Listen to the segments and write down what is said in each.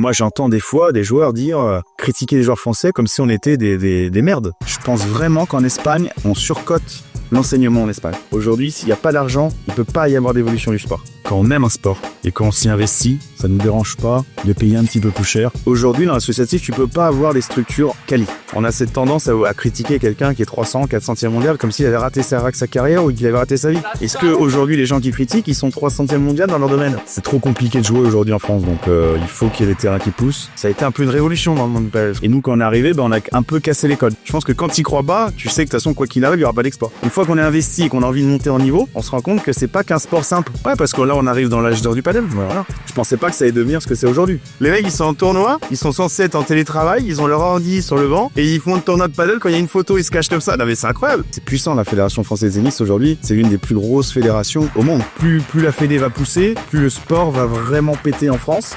Moi, j'entends des fois des joueurs dire critiquer les joueurs français comme si on était des merdes. Je pense vraiment qu'en Espagne, on surcote l'enseignement en Espagne. Aujourd'hui, s'il n'y a pas d'argent, il ne peut pas y avoir d'évolution du sport. Quand on aime un sport et quand on s'y investit, ça ne nous dérange pas de payer un petit peu plus cher. Aujourd'hui, dans l'associatif, tu peux pas avoir des structures quali. On a cette tendance à critiquer quelqu'un qui est 300, 400e mondial comme s'il avait raté sa carrière ou qu'il avait raté sa vie. Est-ce que aujourd'hui les gens qui critiquent, ils sont 300e mondial dans leur domaine? C'est trop compliqué de jouer aujourd'hui en France, donc il faut qu'il y ait des terrains qui poussent. Ça a été un peu une révolution dans le monde du padel. Et nous, quand on est arrivé, on a un peu cassé les codes. Je pense que quand tu y crois pas, tu sais que de toute façon, quoi qu'il arrive, il y aura pas d'export. Une fois qu'on est investi et qu'on a envie de monter en niveau, on se rend compte que c'est pas qu'un sport simple. Ouais, parce que là, on arrive dans l'âge d'or du padel. Voilà. Je pensais pas que ça allait devenir ce que c'est aujourd'hui. Les mecs, ils sont en tournoi, ils sont censés être en télétravail, ils ont leur ordi sur le banc et ils font le tournoi de padel. Quand il y a une photo, ils se cachent comme ça. Non mais c'est incroyable. C'est puissant, la Fédération française de tennis aujourd'hui. C'est l'une des plus grosses fédérations au monde. Plus la fédé va pousser, plus le sport va vraiment péter en France.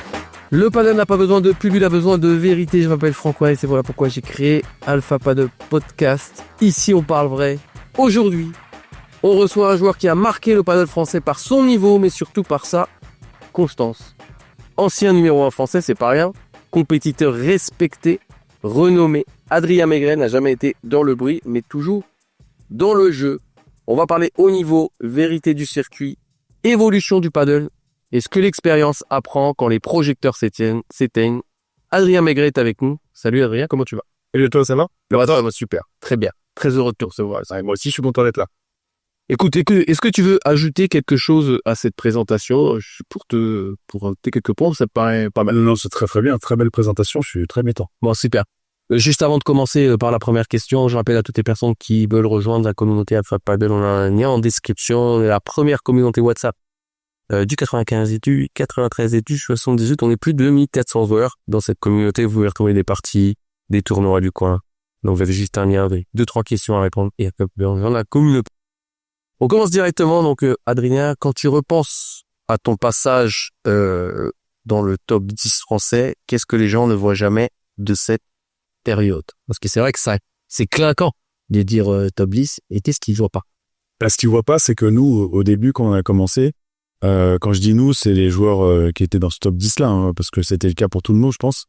Le padel n'a pas besoin de pub, il a besoin de vérité. Je m'appelle Franck et c'est voilà pourquoi j'ai créé Alpha Padel Podcast. Ici, on parle vrai. Aujourd'hui, on reçoit un joueur qui a marqué le padel français par son niveau, mais surtout par sa constance. Ancien numéro 1 français, c'est pas rien. Compétiteur respecté, renommé. Adrien Maigret n'a jamais été dans le bruit, mais toujours dans le jeu. On va parler haut niveau, vérité du circuit, évolution du padel et ce que l'expérience apprend quand les projecteurs s'éteignent. Adrien Maigret est avec nous. Salut Adrien, comment tu vas? Et toi, ça va? Super, très bien. Très heureux de te recevoir. Moi aussi, je suis content d'être là. Écoute, est-ce que tu veux ajouter quelque chose à cette présentation pour tes quelques points? Ça te paraît pas mal. Non, c'est très bien. Très belle présentation. Je suis très métant. Bon, super. Juste avant de commencer par la première question, je rappelle à toutes les personnes qui veulent rejoindre la communauté Alpha Padel, on a un lien en description. On est la première communauté WhatsApp du 95 et du 93 et du 78. On est plus de 2400 joueurs dans cette communauté. Vous pouvez retrouver des parties, des tournois du coin. Donc vous avez juste un lien avec 2-3 questions à répondre et à dans la communauté. On commence directement. Donc Adrien, quand tu repenses à ton passage dans le top 10 français, qu'est-ce que les gens ne voient jamais de cette période? Parce que c'est vrai que ça, c'est clinquant de dire top 10 et qu'est-ce qu'ils voient pas? Ce qu'ils voient pas, c'est que nous, au début, quand on a commencé, quand je dis nous, c'est les joueurs qui étaient dans ce top 10-là, hein, parce que c'était le cas pour tout le monde, je pense.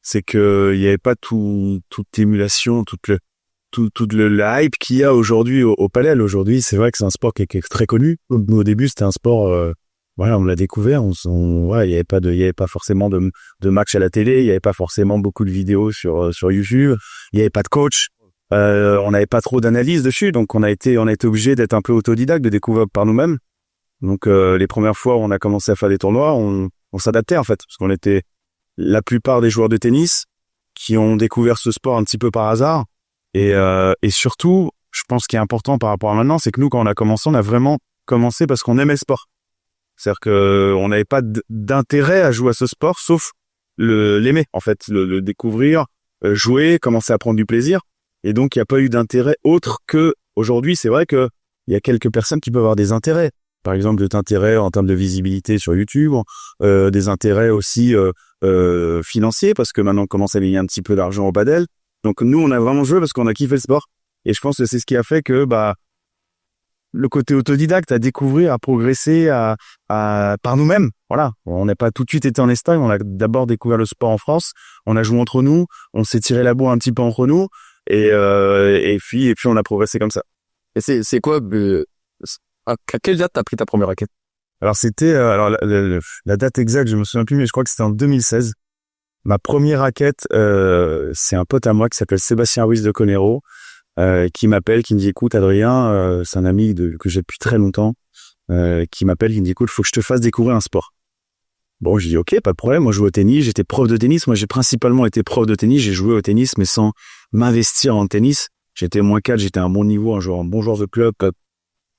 C'est que il y avait pas toute émulation, toute le hype qu'il y a aujourd'hui au padel. Aujourd'hui, c'est vrai que c'est un sport qui est très connu. Nous, au début, c'était un sport, voilà, on l'a découvert. Ouais, il y avait pas forcément de matchs à la télé. Il y avait pas forcément beaucoup de vidéos sur YouTube. Il y avait pas de coach. On n'avait pas trop d'analyse dessus. Donc, on a été obligé d'être un peu autodidacte, de découvrir par nous-mêmes. Donc, les premières fois où on a commencé à faire des tournois, on s'adaptait, en fait. Parce qu'on était la plupart des joueurs de tennis qui ont découvert ce sport un petit peu par hasard. Et surtout, je pense qu'il est important par rapport à maintenant, c'est que nous, quand on a commencé, on a vraiment commencé parce qu'on aimait le sport. C'est-à-dire que on n'avait pas d'intérêt à jouer à ce sport, sauf l'aimer, en fait, le découvrir, jouer, commencer à prendre du plaisir. Et donc, il n'y a pas eu d'intérêt autre que aujourd'hui. C'est vrai que il y a quelques personnes qui peuvent avoir des intérêts. Par exemple, de intérêts en termes de visibilité sur YouTube, des intérêts aussi financiers, parce que maintenant on commence à gagner un petit peu d'argent au padel. Donc nous, on a vraiment joué parce qu'on a kiffé le sport. Et je pense que c'est ce qui a fait que le côté autodidacte, à découvrir, à progresser, par nous-mêmes. Voilà, on n'a pas tout de suite été en Espagne. On a d'abord découvert le sport en France. On a joué entre nous. On s'est tiré la bourre un petit peu entre nous. Et puis on a progressé comme ça. Et c'est quoi à quelle date t'as pris ta première raquette? Alors c'était la date exacte, je me souviens plus, mais je crois que c'était en 2016. Ma première raquette, c'est un pote à moi qui s'appelle Sébastien Ruiz de Conero, qui m'appelle, qui me dit écoute Adrien, c'est un ami que j'ai depuis très longtemps, qui m'appelle, qui me dit écoute, faut que je te fasse découvrir un sport. Bon, je dis ok, pas de problème. Moi, je joue au tennis, j'étais prof de tennis. Moi, j'ai principalement été prof de tennis. J'ai joué au tennis, mais sans m'investir en tennis. J'étais -4, j'étais à un bon niveau, un bon joueur de club.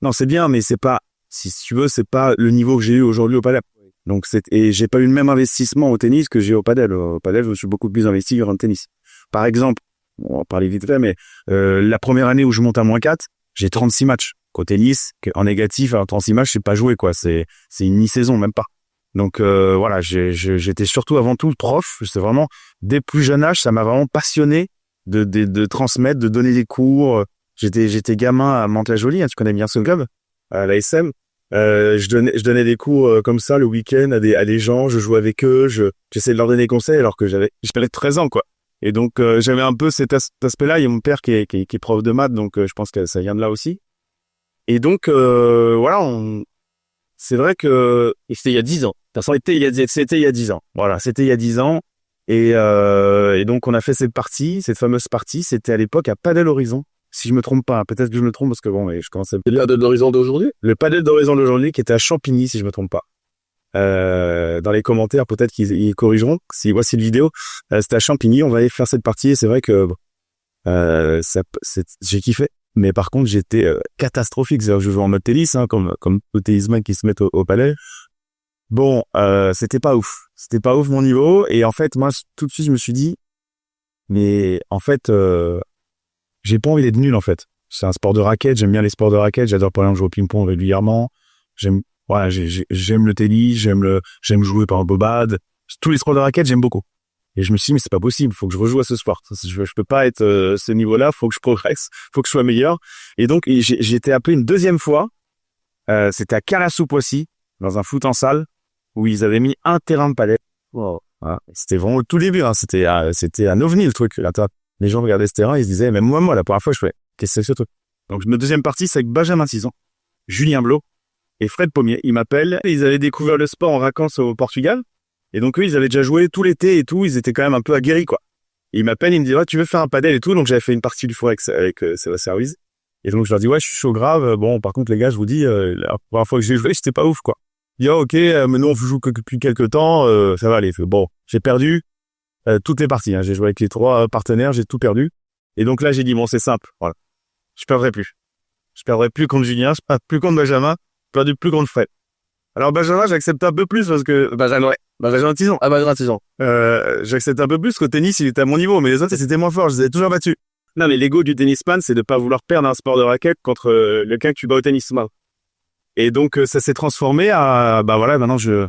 Non, c'est bien, mais c'est pas, si tu veux, c'est pas le niveau que j'ai eu aujourd'hui au padel. Donc et j'ai pas eu le même investissement au tennis que j'ai au padel. Au padel, je suis beaucoup plus investi en tennis. Par exemple, on va parler vite fait, mais la première année où je monte à -4, j'ai 36 matchs. Qu'au tennis, en négatif, alors 36 matchs, c'est pas joué, quoi. C'est une mi-saison, même pas. Donc voilà, j'étais surtout avant tout prof. C'est vraiment dès plus jeune âge, ça m'a vraiment passionné de transmettre, de donner des cours. J'étais gamin à Mantes-la-Jolie, hein, tu connais bien ce club, à l'ASM. Je donnais des cours comme ça le week-end à des gens, je jouais avec eux, j'essayais de leur donner des conseils alors que j'avais 13 ans, quoi. Et donc, j'avais un peu cet aspect-là. Il y a mon père qui est prof de maths, donc je pense que ça vient de là aussi. Et donc, voilà, c'est vrai que Et c'était il y a 10 ans. c'était il y a 10 ans. Voilà, c'était il y a 10 ans. Et donc, on a fait cette fameuse partie. C'était à l'époque à Padel Horizon. Si je me trompe pas, peut-être que je me trompe parce que bon, mais je commençais. C'est le Padel d'Horizon d'aujourd'hui? Le Padel d'Horizon d'aujourd'hui qui était à Champigny, si je me trompe pas. Dans les commentaires, peut-être qu'ils corrigeront. Si voici le vidéo, c'était à Champigny. On va aller faire cette partie. Et c'est vrai que j'ai kiffé. Mais par contre, j'étais catastrophique. Je jouais en mode tennis, hein, comme tous les tennisman qui se mettent au palais. Bon, c'était pas ouf. C'était pas ouf mon niveau. Et en fait, moi, tout de suite, je me suis dit, mais en fait, j'ai pas envie d'être nul, en fait. C'est un sport de raquette. J'aime bien les sports de raquette. J'adore, par exemple, jouer au ping-pong régulièrement. J'aime le tennis. J'aime jouer par un bobad. Tous les sports de raquette, j'aime beaucoup. Et je me suis dit, mais c'est pas possible, faut que je rejoue à ce sport. Je peux pas être ce niveau-là, faut que je progresse, faut que je sois meilleur. Et donc, j'ai été appelé une deuxième fois. C'était à Carassou-Poissy, dans un foot en salle, où ils avaient mis un terrain de padel. Wow. Voilà. C'était vraiment le tout début, hein. C'était un ovni, le truc. Là, les gens regardaient ce terrain, ils se disaient, même moi, la première fois, je fais, qu'est-ce que c'est ce truc? Donc, ma deuxième partie, c'est avec Benjamin Tison, Julien Blot et Fred Pommier. Ils m'appellent, ils avaient découvert le sport en vacances au Portugal. Et donc eux, ils avaient déjà joué tout l'été et tout, ils étaient quand même un peu aguerris, quoi. Et ils m'appellent, ils me disent, ouais, tu veux faire un padel et tout, donc j'avais fait une partie du four avec Sébastien Ruiz. Et donc je leur dis, ouais, je suis chaud grave, bon, par contre les gars, je vous dis, la première fois que j'ai joué, j'étais pas ouf, quoi. Ils disent, ok, mais nous on joue que depuis quelques temps, ça va aller. Bon, j'ai perdu toutes les parties, hein. J'ai joué avec les 3 partenaires, j'ai tout perdu. Et donc là, j'ai dit, bon, c'est simple, voilà. Je perdrai plus. Je perdrai plus contre Julien, je perdrai plus contre Benjamin, je perdrai plus contre Fred. Alors Benjamin, j'accepte un peu plus parce que Benjamin Tison. Ah, Benjamin Tison. J'accepte un peu plus qu'au tennis, il était à mon niveau, mais les autres, c'était moins fort, je les ai toujours battus. Non, mais l'ego du tennisman, c'est de pas vouloir perdre un sport de raquette contre le gars que tu bats au tennis. Et donc, ça s'est transformé à, bah voilà, maintenant je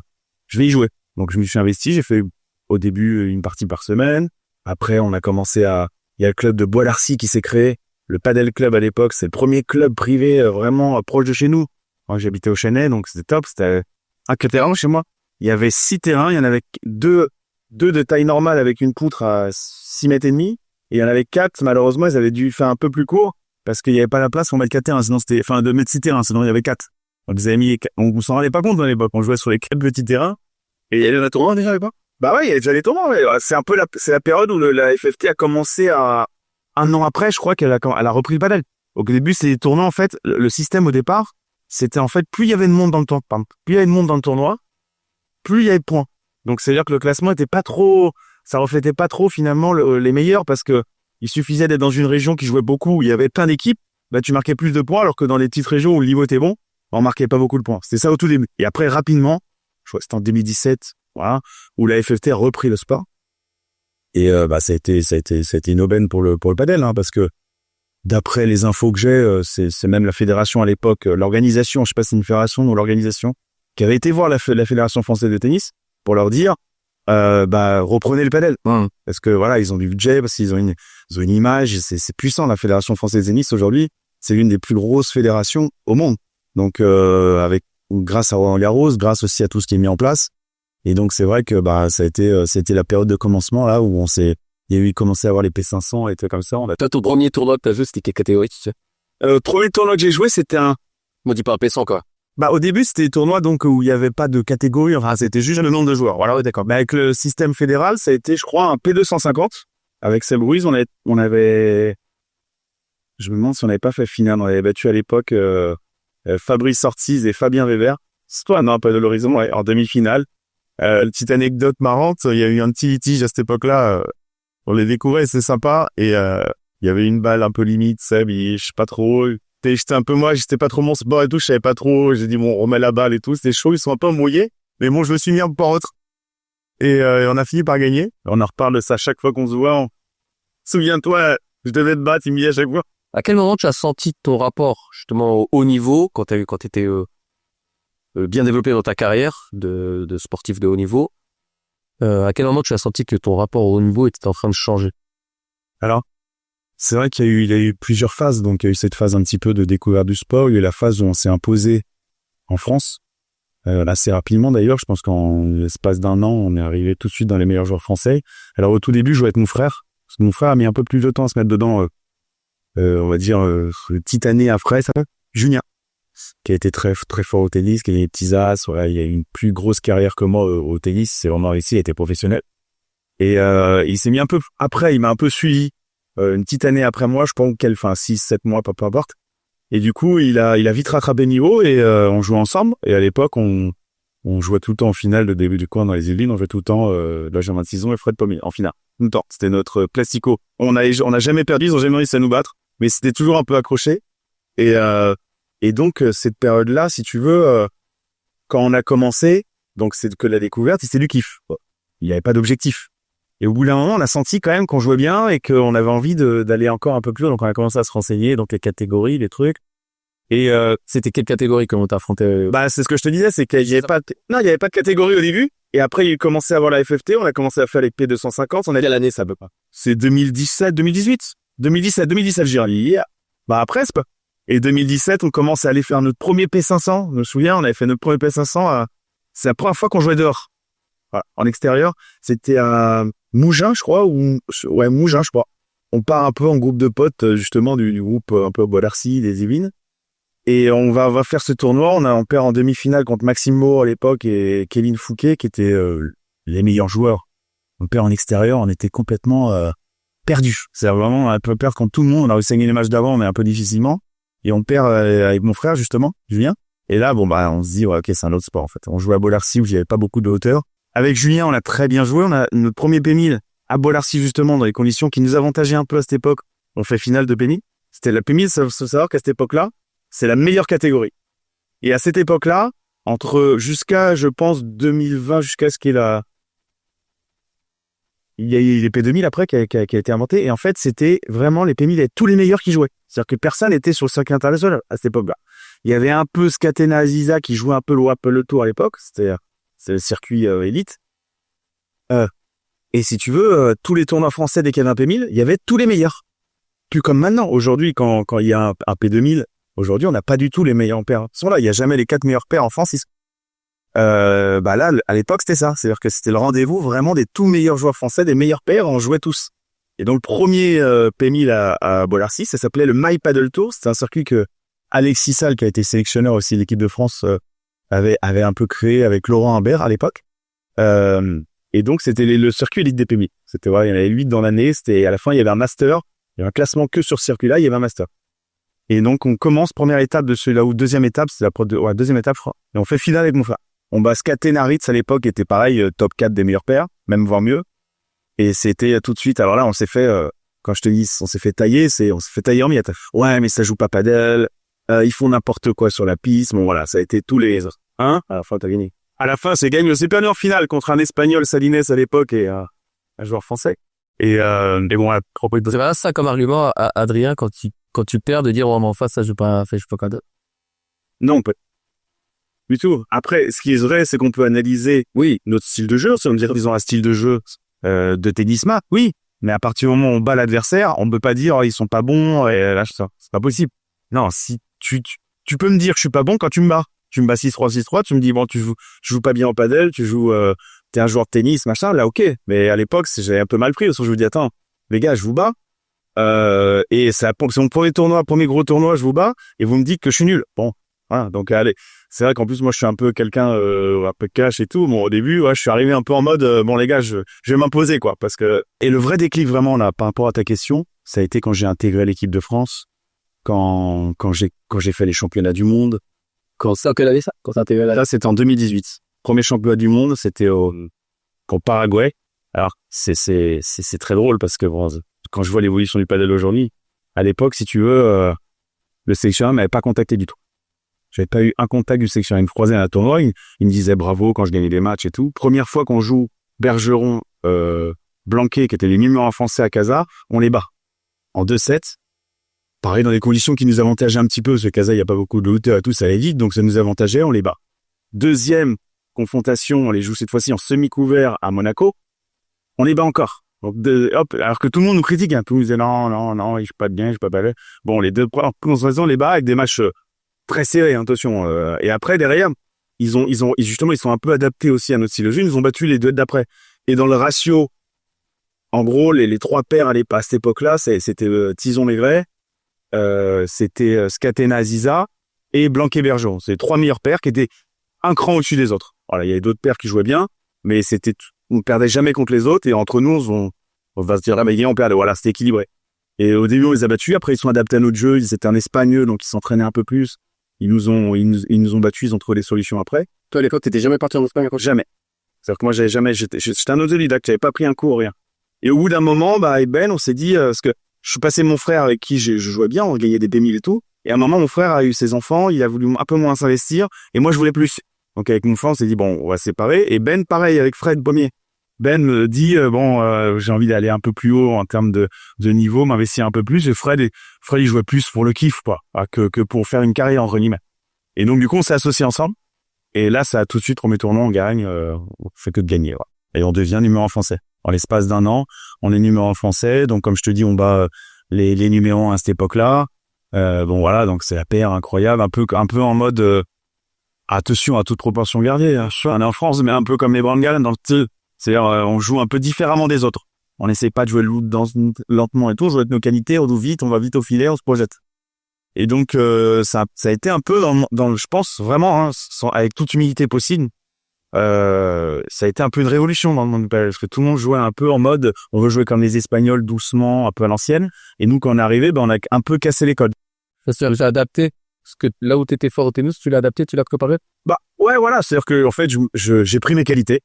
vais y jouer. Donc, je me suis investi, j'ai fait au début une partie par semaine. Après, il y a le club de Bois-Larcy qui s'est créé. Le Padel Club à l'époque, c'est le premier club privé vraiment proche de chez nous. Moi, j'habitais au Chênay, donc c'était top. C'était un terrain chez moi. Il y avait 6 terrains. Il y en avait 2 de taille normale avec une poutre à 6 mètres et demi. Et il y en avait 4. Malheureusement, ils avaient dû faire un peu plus court parce qu'il n'y avait pas la place pour mettre 4 terrains. Sinon, c'était, 2 mètres 6 terrains. Sinon, il y avait 4. Donc, ils avaient mis, on s'en rendait pas compte à l'époque. On jouait sur les 4 petits terrains. Et il y avait un tournoi déjà à l'époque. Bah ouais, il y avait déjà des tournois. Ouais. C'est un peu c'est la période où la FFT a commencé à, un an après, je crois qu'elle a repris le padel. Au début, c'est des tournois, en fait. Le système au départ, c'était en fait, plus il y avait de monde dans le tournoi, plus il y avait de monde dans le tournoi, plus il y avait de points. Donc, c'est-à-dire que le classement était pas trop, ça reflétait pas trop finalement les meilleurs parce que il suffisait d'être dans une région qui jouait beaucoup, où il y avait plein d'équipes, bah tu marquais plus de points, alors que dans les petites régions où le niveau était bon, on marquait pas beaucoup de points. C'était ça au tout début. Et après, rapidement, je crois que c'était en 2017, voilà, où la FFT a repris le sport. Et bah ça a été une aubaine pour le padel, hein, parce que d'après les infos que j'ai, c'est même la fédération à l'époque, l'organisation, je sais pas si c'est une fédération ou l'organisation, qui avait été voir la fédération française de tennis pour leur dire, bah reprenez le padel, parce que voilà, ils ont du budget, parce qu'ils ont une image, c'est puissant la fédération française de tennis aujourd'hui, c'est l'une des plus grosses fédérations au monde. Donc grâce à Roland Garros, grâce aussi à tout ce qui est mis en place. Et donc c'est vrai que bah c'était la période de commencement là où il y a eu commencé à avoir les P500 et tout comme ça. Toi, ton premier tournoi que t'as joué, c'était quelle catégorie, tu sais? Premier tournoi que j'ai joué, c'était Me dis pas un P100, quoi. Bah au début c'était des tournois donc où il y avait pas de catégorie, enfin c'était juste le nombre de joueurs. Voilà, ouais, d'accord. Mais avec le système fédéral, ça a été je crois un P250 avec Seb Ruiz, on avait je me demande si on n'avait pas fait finale, on avait battu à l'époque Fabrice Ortiz et Fabien Weber. C'est toi non, pas de l'horizon, ouais, en demi-finale. Petite anecdote marrante, il y a eu un petit litige à cette époque-là, on les découvrait, c'est sympa et il y avait une balle un peu limite, Seb, je sais pas trop. J'étais un peu moi, j'étais pas trop mon sport et tout, je savais pas trop, j'ai dit bon, on remet la balle et tout, c'était chaud, ils sont un peu mouillés, mais bon, je me suis mis un peu en autre. Et on a fini par gagner. On en reparle de ça chaque fois qu'on se voit. Souviens-toi, je devais te battre, il me dit à chaque fois. À quel moment tu as senti ton rapport justement au haut niveau quand t'étais bien développé dans ta carrière de sportif de haut niveau? À quel moment tu as senti que ton rapport au haut niveau était en train de changer? Alors, c'est vrai qu'il y a eu plusieurs phases. Donc, il y a eu cette phase un petit peu de découverte du sport. Il y a eu la phase où on s'est imposé en France. Assez rapidement d'ailleurs, je pense qu'en l'espace d'1 an, on est arrivé tout de suite dans les meilleurs joueurs français. Alors au tout début, je jouais avec mon frère. Parce que mon frère a mis un peu plus de temps à se mettre dedans, on va dire, une petite année après ça. Julien, qui a été très très fort au tennis, qui a des petits as, voilà, il a une plus grosse carrière que moi au tennis, c'est vraiment réussi, il était professionnel. Et il s'est mis un peu après, il m'a un peu suivi une petite année après moi, je pense 6-7 mois, peu importe. Et du coup, il a vite rattrapé niveau et on jouait ensemble. Et à l'époque, on jouait tout le temps en finale de début du coin dans les Yvelines, on jouait tout le temps la Germain de Saison et Fred Pommier en finale. Tout le temps, c'était notre classico. On a jamais perdu, ils ont jamais réussi à nous battre, mais c'était toujours un peu accroché. Et donc cette période-là, si tu veux, quand on a commencé, donc c'est que la découverte, c'était du kiff. Il n'y avait pas d'objectif. Et au bout d'un moment, on a senti quand même qu'on jouait bien et qu'on avait envie d'aller encore un peu plus haut. Donc on a commencé à se renseigner, donc les catégories, les trucs. Et C'était quelle catégorie comment t'as affronté bah c'est ce que je te disais, c'est qu'il y avait pas il y avait pas de catégorie au début. Et après, il commençait à avoir la FFT, on a commencé à faire les P250. On a quelle année ça peut pas? C'est 2017, 2018. 2017, je dirais. Yeah. Bah presque. Et 2017, on commence à aller faire notre premier P500. Je me souviens, on avait fait notre premier P500. C'est la première fois qu'on jouait dehors. Voilà, en extérieur. C'était à Mougins, je crois, Mougins, je crois. On part un peu en groupe de potes, justement, du groupe un peu Bois-d'Arcy, des Yvelines. Et on va faire ce tournoi. On perd en demi-finale contre Maxime Moore à l'époque et Kevin Fouquet, qui étaient les meilleurs joueurs. On perd en extérieur, on était complètement perdus. C'est vraiment un peu perdre contre tout le monde. On a réussi à gagner les matchs d'avant, mais un peu difficilement. Et on perd avec mon frère, justement, Julien. Et là, on se dit, ouais, ok, c'est un autre sport, en fait. On jouait à Bois-d'Arcy où j'avais pas beaucoup de hauteur. Avec Julien, on a très bien joué. On a notre premier P1000 à Bois-d'Arcy, justement, dans les conditions qui nous avantageaient un peu à cette époque. On fait finale de P1000. C'était la P1000, faut savoir qu'à cette époque-là, c'est la meilleure catégorie. Et à cette époque-là, jusqu'à, je pense, 2020, jusqu'à ce qu'il y ait il y a eu les P2000 après qui a été inventé. Et en fait, c'était vraiment les P1000 et tous les meilleurs qui jouaient. C'est-à-dire que personne n'était sur le circuit international à cette époque-là. Il y avait un peu Scatena Aziza qui jouait un peu le tour à l'époque. C'est le circuit élite. Et si tu veux, tous les tournois français dès qu'il y avait un P1000, il y avait tous les meilleurs. Plus comme maintenant. Aujourd'hui, quand il y a un P2000, aujourd'hui, on n'a pas du tout les meilleurs pairs. Ils sont là. Il y a jamais les 4 meilleurs pairs en France. Là, à l'époque, c'était ça. C'est-à-dire que c'était le rendez-vous vraiment des tout meilleurs joueurs français, des meilleurs pairs. On jouait tous. Et donc, le premier P1000 à Bois-d'Arcy, ça s'appelait le My Paddle Tour. C'était un circuit que Alexis Salle, qui a été sélectionneur aussi de l'équipe de France, avait un peu créé avec Laurent Humbert à l'époque. Et donc, c'était le circuit élite des P1000. C'était, il y en avait 8 dans l'année. C'était, à la fin, il y avait un master. Il y avait un classement que sur ce circuit-là, il y avait un master. Et donc, on commence première étape de celui-là, ou deuxième étape, c'est deuxième étape, je crois. Et on fait finale avec mon frère. On bat Scatena Ritz à l'époque, était pareil, top 4 des meilleurs pairs, même voire mieux. Et c'était tout de suite, alors là, on s'est fait, quand je te dis, on s'est fait tailler, on s'est fait tailler en miettes. Ouais, mais ça joue pas padel, ils font n'importe quoi sur la piste. Bon, voilà, ça a été tous les, à la fin, t'as gagné. À la fin, c'est gagné. On s'est perdu en finale contre un Espagnol, Salines à l'époque, et un joueur français. Et bon, c'est pas ça comme argument, Adrien, quand tu perds, de dire, oh, mais en face, ça, je pas quoi d'autre. Non, pas du tout. Après, ce qui est vrai, c'est qu'on peut analyser, oui, notre style de jeu. Si on me dit qu'ils ont un style de jeu de tennisma, oui. Mais à partir du moment où on bat l'adversaire, on ne peut pas dire, oh, ils sont pas bons, et là, c'est pas possible. Non, si tu peux me dire que je suis pas bon quand tu me bats. Tu me bats 6-3, 6-3, tu me dis, bon, tu joues pas bien au padel, t'es un joueur de tennis, machin, là, ok. Mais à l'époque, j'avais un peu mal pris, parce que je vous dis, attends, les gars, je vous bats. Et c'est mon premier gros tournoi, je vous bats, et vous me dites que je suis nul. Bon, voilà, donc allez. C'est vrai qu'en plus, moi, je suis un peu quelqu'un, un peu cash et tout. Bon, au début, ouais, je suis arrivé un peu en mode, bon, les gars, je vais m'imposer, quoi, parce que, et le vrai déclic, vraiment, là, par rapport à ta question, ça a été quand j'ai intégré l'équipe de France, quand j'ai fait les championnats du monde. Quelle année ça? Quand t'as intégré là, c'était en 2018. Premier championnat du monde, c'était au Paraguay. Alors, c'est très drôle parce que, bon, quand je vois l'évolution du padel aujourd'hui, à l'époque, si tu veux, le sélectionneur m'avait pas contacté du tout. J'avais pas eu un contact du sélectionneur. Il me croisait à un tournoi, il me disait bravo quand je gagnais des matchs et tout. Première fois qu'on joue Bergeron, Blanquet, qui étaient les numéros 1 français à Casa, on les bat. En 2-7. Pareil, dans des conditions qui nous avantageaient un petit peu, parce que Casa, il n'y a pas beaucoup de hauteur et tout, ça allait vite, donc ça nous avantageait, on les bat. Deuxième confrontation, on les joue cette fois-ci en semi-couvert à Monaco, on les bat encore. Donc, alors que tout le monde nous critique, hein, tout le monde disait non, je joue pas bien, je joue pas bien. Bon, les deux premières confrontations, on les bat avec des matchs très serré, hein, attention. Et après, derrière, justement, ils sont un peu adaptés aussi à notre style de jeu. Ils nous ont battu les deux d'après. Et dans le ratio, en gros, les trois paires à cette époque-là, c'était Tison-Maigret, c'était Scatena-Ziza et Blanquet-Bergeron. C'est les trois meilleures paires qui étaient un cran au-dessus des autres. Voilà, il y avait d'autres paires qui jouaient bien, mais on perdait jamais contre les autres. Et entre nous, on va se dire, ah, mais on perd. Voilà, c'était équilibré. Et au début, on les a battus. Après, ils sont adaptés à notre jeu. Ils étaient un espagnol, donc ils s'entraînaient un peu plus. Ils nous ont battus. Ils ont trouvé des solutions après. Toi, à l'époque, t'étais jamais parti en Espagne? Jamais. C'est-à-dire que moi, j'étais un autodidacte. J'avais pas pris un cours, rien. Et au bout d'un moment, avec Ben, on s'est dit, parce que je suis passé mon frère avec qui je jouais bien, on gagnait des B1000 et tout. Et à un moment, mon frère a eu ses enfants, il a voulu un peu moins s'investir, et moi, je voulais plus. Donc, avec mon frère, on s'est dit, bon, on va se séparer. Et Ben, pareil, avec Fred Pommier. Ben me dit, j'ai envie d'aller un peu plus haut en termes de niveau, m'investir un peu plus. Et Fred, il jouait plus pour le kiff, quoi, que pour faire une carrière, entre guillemets. Et donc, du coup, on s'est associés ensemble. Et là, ça a tout de suite, premier tournoi, on gagne, on fait que de gagner, voilà. Et on devient numéro 1 français. En l'espace d'un an, on est numéro 1 français. Donc, comme je te dis, on bat les numéros 1 à cette époque-là. Voilà, donc c'est la paire incroyable, un peu en mode attention à toute proportion gardée. Hein. On est en France, mais un peu comme les Brandgalen dans le style. C'est-à-dire, on joue un peu différemment des autres. On n'essaie pas de jouer lentement et tout. On joue avec nos qualités, on joue vite, on va vite au filet, on se projette. Et donc, ça a été un peu je pense vraiment, hein, avec toute humilité possible. Ça a été un peu une révolution dans le monde du padel, parce que tout le monde jouait un peu en mode on veut jouer comme les Espagnols doucement, un peu à l'ancienne, et nous quand on est arrivé, on a un peu cassé les codes. C'est-à-dire, j'ai adapté ce que là où t'étais fort au tennis, tu l'as adapté, tu l'as préparé? Ouais, voilà, c'est-à-dire que en fait j'ai pris mes qualités.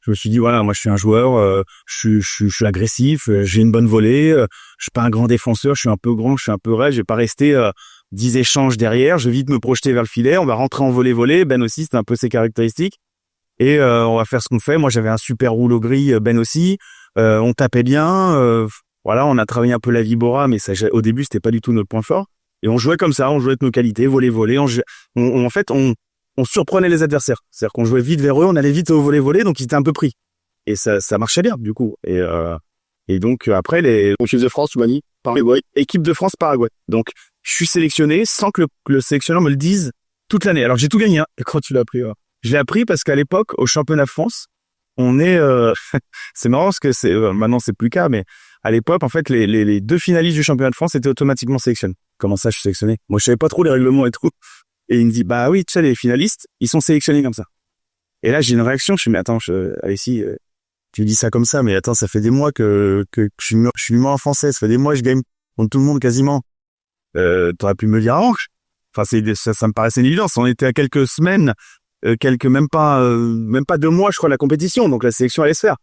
Je me suis dit voilà, moi je suis un joueur, je suis agressif, j'ai une bonne volée, je suis pas un grand défenseur, je suis un peu grand, je suis un peu raide, je vais pas rester 10 échanges derrière, je vais vite me projeter vers le filet, on va rentrer en volée, Ben aussi, c'était un peu ses caractéristiques. Et on va faire ce qu'on fait. Moi, j'avais un super rouleau gris, Ben aussi. On tapait bien. Voilà, on a travaillé un peu la vibora, mais au début, c'était pas du tout notre point fort. Et on jouait comme ça, on jouait avec nos qualités, volley. En fait, on surprenait les adversaires. C'est-à-dire qu'on jouait vite vers eux, on allait vite au volley, donc ils étaient un peu pris. Et ça marchait bien, du coup. Et donc, après, équipe de France, tu m'as dit, Paraguay. Équipe de France, Paraguay. Donc, je suis sélectionné sans que le sélectionneur me le dise toute l'année. Alors, j'ai tout gagné, hein. Et quand tu l'as appris, je l'ai appris parce qu'à l'époque, au championnat de France, on est, c'est marrant parce que maintenant c'est plus le cas, mais à l'époque, en fait, les deux finalistes du championnat de France étaient automatiquement sélectionnés. Comment ça, je suis sélectionné? Moi, je savais pas trop les règlements et tout. Et il me dit, bah oui, tu sais, les finalistes, ils sont sélectionnés comme ça. Et là, j'ai une réaction, je me dis, mais attends, Alexis, tu dis ça comme ça, mais attends, ça fait des mois que je suis numéro 1 français, ça fait des mois que je gagne contre tout le monde quasiment. T'aurais pu me le dire avant. Enfin, ça me paraissait une évidence. On était à quelques semaines, même pas 2 mois, je crois, de la compétition. Donc, la sélection allait se faire.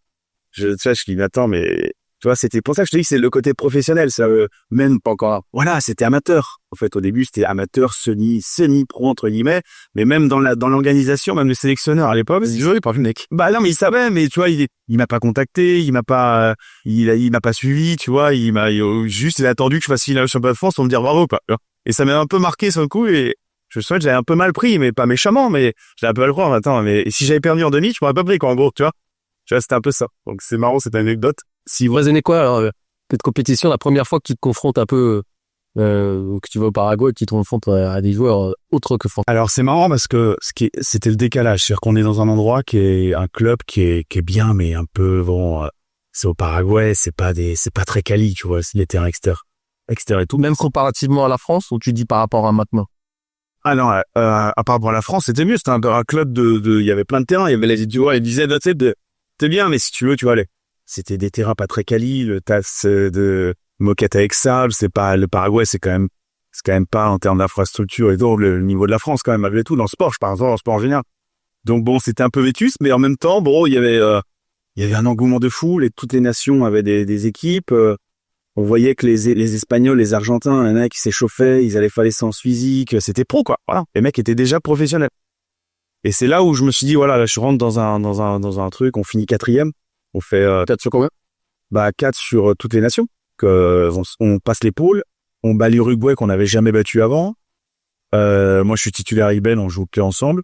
Je dis, attends, mais, tu vois, c'était pour ça que je te dis que c'est le côté professionnel, ça, même pas encore là. Voilà, c'était amateur. En fait, au début, c'était amateur, semi-pro, entre guillemets. Mais même dans l'organisation, même le sélectionneur à l'époque. C'est joli, par le mec. Bah, non, mais il savait, mais tu vois, il m'a pas contacté, il m'a pas suivi, tu vois, il a attendu que je fasse finale au championnat de France pour me dire bravo, quoi. Et ça m'a un peu marqué sur le coup, et je souhaite, j'avais un peu mal pris, mais pas méchamment, mais j'avais un peu à le croire. Attends, mais si j'avais perdu en demi, je m'aurais pas pris, quoi, en gros, tu vois. Tu vois, c'était un peu ça. Donc, c'est marrant, cette anecdote. Si vous raisonnez quoi, alors, cette compétition, la première fois que tu te confrontes un peu, que tu vas au Paraguay, que tu te confrontes à des joueurs autres que français? Alors, c'est marrant parce que c'était le décalage. C'est-à-dire qu'on est dans un endroit qui est un club qui est bien, mais un peu, bon, c'est au Paraguay, c'est pas très quali, tu vois, c'est des terrains extérieurs et tout. Même comparativement à la France, ou tu dis par rapport à maintenant? Ah non, à part rapport à la France, c'était mieux. C'était un club il y avait plein de terrains. Il y avait tu vois, ils disaient, tu sais, t'es bien, mais si tu veux, tu vois, c'était des terrains pas très quali. Le TAS de Moquette avec sable, c'est pas, le Paraguay, c'est quand même pas en termes d'infrastructure et tout, le niveau de la France, quand même, malgré tout, dans le sport, je parle dans le sport en général. Donc bon, c'était un peu vétuste, mais en même temps, bon, il y avait un engouement de foule et toutes les nations avaient des équipes. On voyait que les Espagnols, les Argentins, il y en a qui s'échauffaient, ils allaient faire les séances physiques, c'était pro, quoi. Voilà. Les mecs étaient déjà professionnels. Et c'est là où je me suis dit, voilà, là, je rentre dans un truc, on finit 4e. On fait, 4 sur combien? 4 sur toutes les nations. On passe les poules. On bat l'Uruguay qu'on n'avait jamais battu avant. Moi, je suis titulaire avec Ben, on joue que ensemble.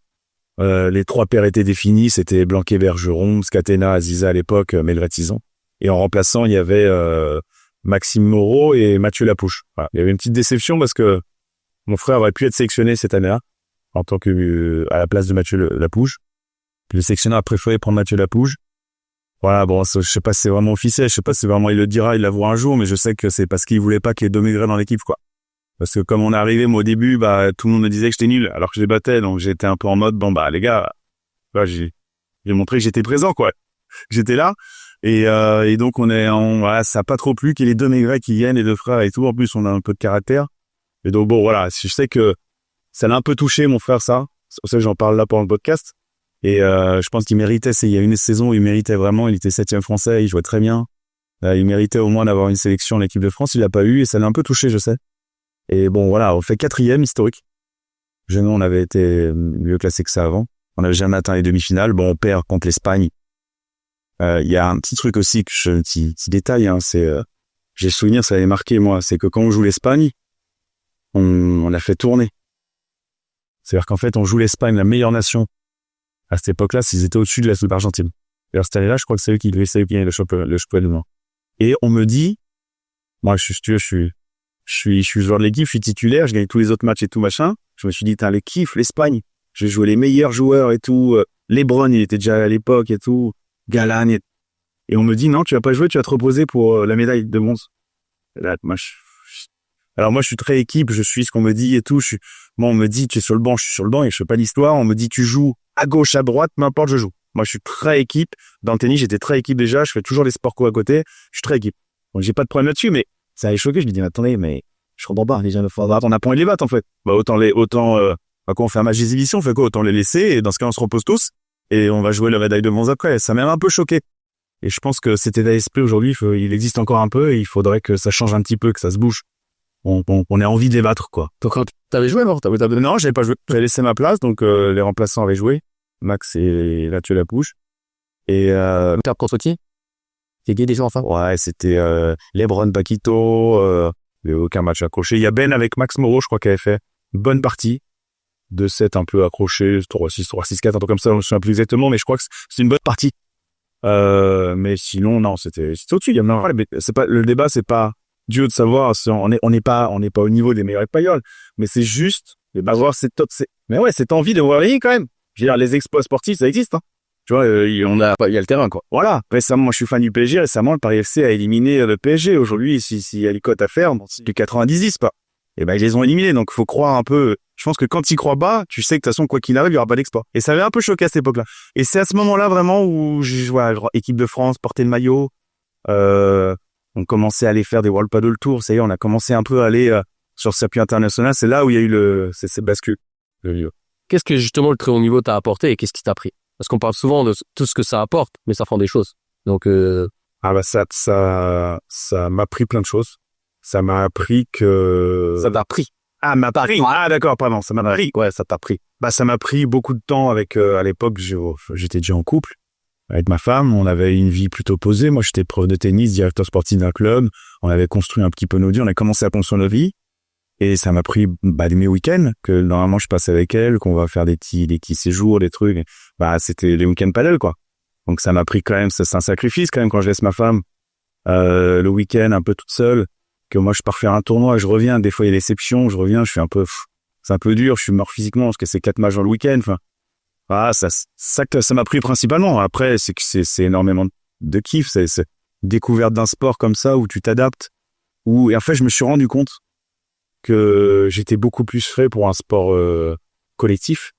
Les 3 paires étaient définis, c'était Blanquet, Bergeron, Scatena, Aziza à l'époque, Melret Tison. Et en remplaçant, il y avait, Maxime Moreau et Mathieu Lapouche. Voilà. Il y avait une petite déception parce que Mon frère aurait pu être sélectionné cette année-là en tant que à la place de Mathieu Lapouge. Le sélectionneur a préféré prendre Mathieu Lapouge. Voilà, bon, je sais pas si c'est vraiment officiel, je sais pas si vraiment il le dira, il l'avouera un jour, mais je sais que c'est parce qu'il voulait pas qu'il y ait 2 Maigret dans l'équipe, quoi. Parce que comme on est arrivé, moi, au début, tout le monde me disait que j'étais nul, alors que je les battais, donc j'étais un peu en mode, bon, les gars, j'ai montré que j'étais présent, quoi. J'étais là. Et donc voilà, ça a pas trop plu qu'il y ait les 2 Maigret qui viennent, les 2 frères et tout. En plus, on a un peu de caractère. Et donc bon, voilà, je sais que ça l'a un peu touché, mon frère, ça. C'est pour ça que j'en parle là pendant le podcast. Et je pense qu'il méritait, il y a une saison où il méritait vraiment, il était 7e français, il jouait très bien. Il méritait au moins d'avoir une sélection en équipe de France, il l'a pas eu et ça l'a un peu touché, je sais. Et bon, voilà, on fait 4e historique. Jamais on avait été mieux classé que ça avant. On n'avait jamais atteint les demi-finales. Bon, on perd contre l'Espagne. Il y a un petit truc aussi, petit détail, hein, j'ai le souvenir, ça avait marqué moi, c'est que quand on joue l'Espagne, on a fait tourner. C'est-à-dire qu'en fait, on joue l'Espagne, la meilleure nation. À cette époque-là, ils étaient au-dessus de l'Argentine. Et alors, cette année-là, je crois que c'est eux qui gagnaient le championnat du monde. Et on me dit, moi, je suis joueur de l'équipe, je suis titulaire, je gagne tous les autres matchs et tout machin. Je me suis dit, les kiffs, l'Espagne. Je vais jouer les meilleurs joueurs et tout. LeBron, il était déjà à l'époque et tout. Galan. Et on me dit, non, tu vas pas jouer, tu vas te reposer pour la médaille de bronze. Là, alors moi, je suis très équipe, je suis ce qu'on me dit et tout. Moi, on me dit, tu es sur le banc, je suis sur le banc et je fais pas l'histoire. On me dit, tu joues à gauche, à droite, peu importe, je joue. Moi, je suis très équipe. Dans le tennis, j'étais très équipe déjà. Je fais toujours les sports co à côté. Je suis très équipe. Donc, j'ai pas de problème là-dessus, mais ça avait choqué. Je me dis, mais attendez, mais je comprends pas. Les gens me font on a point de les battre, en fait. Quand on fait un match d'exhibition, on fait quoi? Autant les laisser. Et dans ce cas, on se repose tous. Et on va jouer le médaille de bronze après. Ça m'a un peu choqué. Et je pense que cet état d'esprit aujourd'hui, il existe encore un peu et il faudrait que ça change un petit peu, que ça se bouge. On ait envie de les battre, quoi. Donc, quand t'avais joué, non? Non, j'avais pas joué. J'avais laissé ma place, donc les remplaçants avaient joué. Max et Mathieu Lapouge. Et T'as contre qui? T'es gay déjà, enfin? Ouais, c'était LeBron, Paquito, il y avait aucun match accroché. Il y a Ben avec Max Moreau, je crois, qui avait fait une bonne partie. 2-7 un peu accroché, 3-6, 3-6-4, un truc comme ça, je me souviens plus exactement, mais je crois que c'est une bonne partie. Mais sinon, non, c'était au-dessus. C'est pas, le débat, c'est pas Dieu de savoir si on n'est pas au niveau des meilleurs espagnols, mais c'est juste avoir cette envie de voir les quand même. Je veux dire, les exploits sportifs, ça existe, hein. Tu vois, il y a le terrain, quoi. Voilà. Récemment, moi, je suis fan du PSG. Récemment, le Paris FC a éliminé le PSG. Aujourd'hui, s'il y a les cotes à faire, c'est du 90-10, pas. Et ils les ont éliminés. Donc, faut croire un peu. Je pense que quand tu crois pas, tu sais que de toute façon, quoi qu'il arrive, il y aura pas d'exploit. Et ça avait un peu choqué à cette époque-là. Et c'est à ce moment-là, vraiment, où j'ai joué genre, équipe de France, porter le maillot. On commençait à aller faire des World Padel Tour. Ça y est, on a commencé un peu à aller sur le circuit international. C'est là où il y a eu cette bascule. Qu'est-ce que justement le très haut niveau t'a apporté et qu'est-ce qui t'a pris? Parce qu'on parle souvent de tout ce que ça apporte, mais ça prend des choses. Donc ça m'a appris plein de choses. Ça m'a appris que ça t'a pris. Ah, m'a appris. Ah d'accord, pardon, ça m'a appris. Ouais, ça t'a pris. Ça m'a pris beaucoup de temps avec à l'époque, j'étais déjà en couple avec ma femme, on avait une vie plutôt posée. Moi, j'étais prof de tennis, directeur sportif d'un club, on avait construit un petit peu nos vies, on a commencé à construire nos vies. Et ça m'a pris mes week-ends que normalement je passe avec elle, qu'on va faire des petits séjours, des trucs. C'était les week-ends padel, quoi. Donc ça m'a pris quand même, c'est un sacrifice quand même quand je laisse ma femme le week-end un peu toute seule, que moi je pars faire un tournoi, je reviens, des fois il y a l'exception, je reviens, je suis un peu c'est un peu dur, je suis mort physiquement parce que c'est 4 matchs dans le week-end, ça m'a pris principalement. Après c'est énormément de kiff, c'est découverte d'un sport comme ça où tu t'adaptes, et en fait je me suis rendu compte que j'étais beaucoup plus frais pour un sport collectif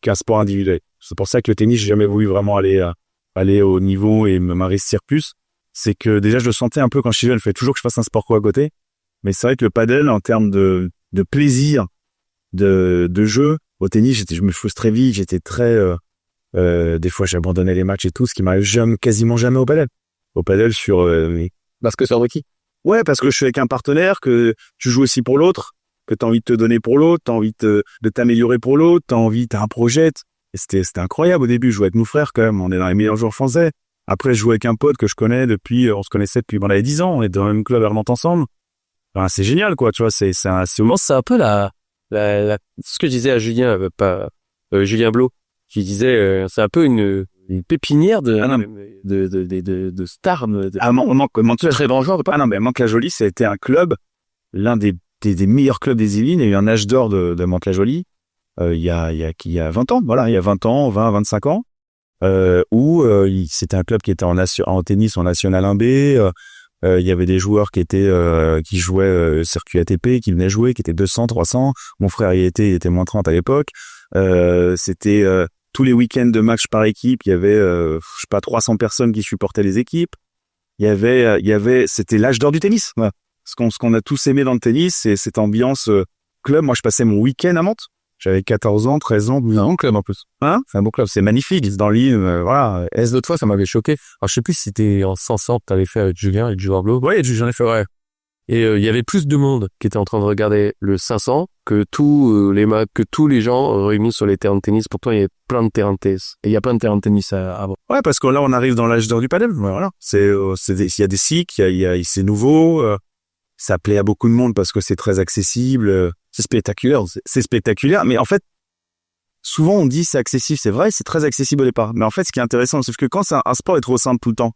qu'un sport individuel. C'est pour ça que le tennis, j'ai jamais voulu vraiment aller au niveau et m'investir plus. C'est que déjà, je le sentais un peu quand je suis jeune, il fallait toujours que je fasse un sport co à côté. Mais c'est vrai que le padel, en termes de plaisir, de jeu, au tennis, je me frustrais vite, j'étais très... des fois, j'abandonnais les matchs et tout, ce qui m'arrive quasiment jamais au padel. Au padel Parce que c'est requis. Ouais, parce que je suis avec un partenaire, que tu joues aussi pour l'autre, que t'as envie de te donner pour l'autre, t'as envie de t'améliorer pour l'autre, t'as un projet. Et c'était incroyable au début, je jouais avec nos frères quand même, on est dans les meilleurs joueurs français. Après, je jouais avec un pote que je connais on se connaissait depuis, on avait 10 ans, on est dans le même club à Nantes ensemble. C'est génial, quoi, tu vois, c'est c'est un peu ce que je disais à Julien, Julien Blot, qui disait, c'est un peu une pépinière de stars. Très bon joueur. Mais Mantes-la-Jolie, ça a été un club, l'un des des meilleurs clubs des Yvelines. Il y a eu un âge d'or de Mantes-la-Jolie, il y a 20 ans, voilà, il y a 20 ans, 25 ans, où c'était un club qui était en tennis en National 1B. Il y avait des joueurs qui jouaient circuit ATP, qui venaient jouer, qui étaient 200, 300. Mon frère il était moins 30 à l'époque. C'était tous les week-ends de match par équipe, il y avait je sais pas 300 personnes qui supportaient les équipes. C'était l'âge d'or du tennis. Voilà. Ce qu'on a tous aimé dans le tennis, c'est cette ambiance club. Moi, je passais mon week-end à Mantes. J'avais 14 ans, 13 ans, 12 ans. C'est un bon club en plus. Hein? C'est un beau club, c'est magnifique. C'est dans l'île, voilà. L'autre fois, ça m'avait choqué. Alors, je sais plus si c'était en 500 que t'avais fait avec Julien et le joueur Globe. Ouais, j'en ai fait, ouais. Et il y avait plus de monde qui était en train de regarder le 500 que tous les gens réunis sur les terrains de tennis. Pourtant, il y avait plein de terrains de tennis. Et il y a plein de terrains de tennis à voir. Ouais, parce que là, on arrive dans l'âge d'or du padel. Voilà. Il y a des cycles, c'est nouveau. Ça plaît à beaucoup de monde parce que c'est très accessible. C'est spectaculaire. C'est spectaculaire. Mais en fait, souvent, on dit c'est accessible. C'est vrai, c'est très accessible au départ. Mais en fait, ce qui est intéressant, c'est que quand un sport est trop simple tout le temps,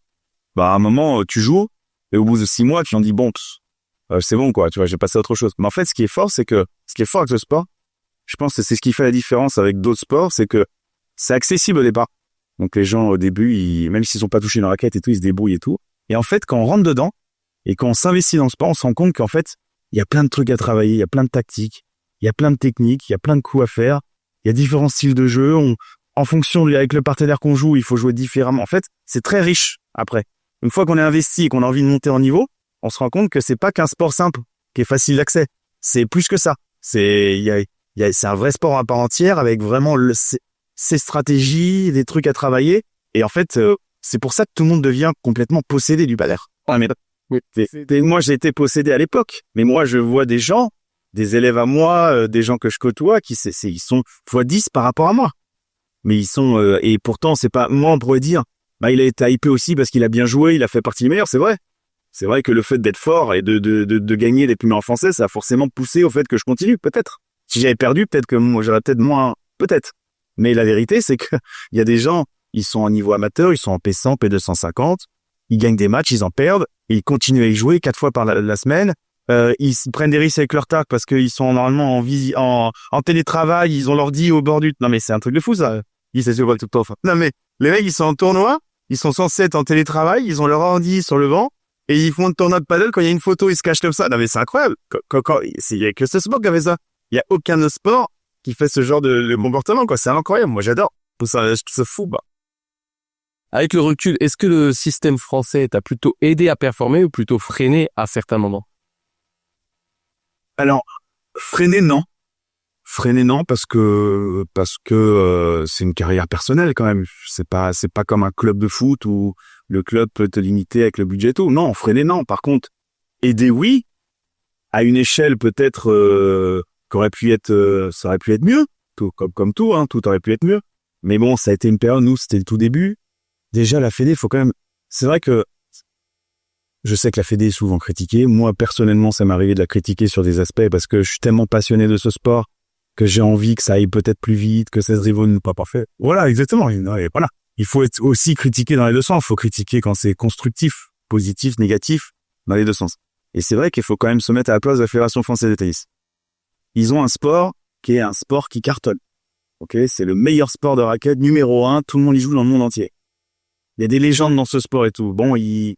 bah, à un moment, tu joues. Et au bout de 6 mois, tu en dis, bon, c'est bon, quoi. Tu vois, j'ai passé à autre chose. Mais en fait, ce qui est fort avec le sport, je pense que c'est ce qui fait la différence avec d'autres sports, c'est que c'est accessible au départ. Donc, les gens, au début, même s'ils sont pas touchés dans la raquette et tout, ils se débrouillent et tout. Et en fait, quand on rentre dedans, et quand on s'investit dans le sport, on se rend compte qu'en fait, il y a plein de trucs à travailler, il y a plein de tactiques, il y a plein de techniques, il y a plein de coups à faire, il y a différents styles de jeu. En fonction avec le partenaire qu'on joue, il faut jouer différemment. En fait, c'est très riche après. Une fois qu'on est investi et qu'on a envie de monter en niveau, on se rend compte que c'est pas qu'un sport simple, qui est facile d'accès. C'est plus que ça. C'est un vrai sport à part entière avec vraiment ses stratégies, des trucs à travailler. Et en fait, c'est pour ça que tout le monde devient complètement possédé du padel. Ah, mais moi, j'ai été possédé à l'époque. Mais moi, je vois des gens, des élèves à moi, des gens que je côtoie, ils sont x10 par rapport à moi. Mais ils sont, et pourtant, c'est pas, moi, on pourrait dire, bah, il a été hypé aussi parce qu'il a bien joué, il a fait partie des meilleurs, c'est vrai. C'est vrai que le fait d'être fort et de gagner les plus meilleurs français, ça a forcément poussé au fait que je continue, peut-être. Si j'avais perdu, peut-être que moi, j'aurais peut-être moins, peut-être. Mais la vérité, c'est que il y a des gens, ils sont en niveau amateur, ils sont en P100, P250, ils gagnent des matchs, ils en perdent, et ils continuent à y jouer 4 fois par la semaine. Ils prennent des risques avec leur tac parce qu'ils sont normalement en télétravail, ils ont l'ordi au bord du... Non mais c'est un truc de fou ça. Ils se voient tout le temps. Enfin. Non mais les mecs, ils sont en tournoi, ils sont censés être en télétravail, ils ont leur ordi sur le banc, et ils font un tournoi de paddle, quand il y a une photo, ils se cachent comme ça. Non mais c'est incroyable. Il y a que ce sport qui avait ça. Il y a aucun autre sport qui fait ce genre de comportement, quoi. C'est incroyable. Moi, j'adore. Ça fou, bah. Avec le recul, est-ce que le système français t'a plutôt aidé à performer ou plutôt freiné à certains moments? Alors, freiner, non. Freiner, non, parce que c'est une carrière personnelle quand même. C'est pas comme un club de foot où le club peut te limiter avec le budget et tout. Non, freiner, non. Par contre, aider, oui. À une échelle peut-être ça aurait pu être mieux. Tout comme tout, hein, tout aurait pu être mieux. Mais bon, ça a été une période, nous, c'était le tout début. Déjà, la Fédé, faut quand même... C'est vrai que je sais que la Fédé est souvent critiquée. Moi, personnellement, ça m'est arrivé de la critiquer sur des aspects parce que je suis tellement passionné de ce sport que j'ai envie que ça aille peut-être plus vite, que 16 rivaux n'est pas parfait. Voilà, exactement. Et voilà. Il faut être aussi critiqué dans les deux sens. Il faut critiquer quand c'est constructif, positif, négatif, dans les deux sens. Et c'est vrai qu'il faut quand même se mettre à la place de la Fédération française de tennis. Ils ont un sport qui est un sport qui cartonne. Ok, c'est le meilleur sport de raquette, numéro 1, tout le monde y joue dans le monde entier. Il y a des légendes dans ce sport et tout. Bon, il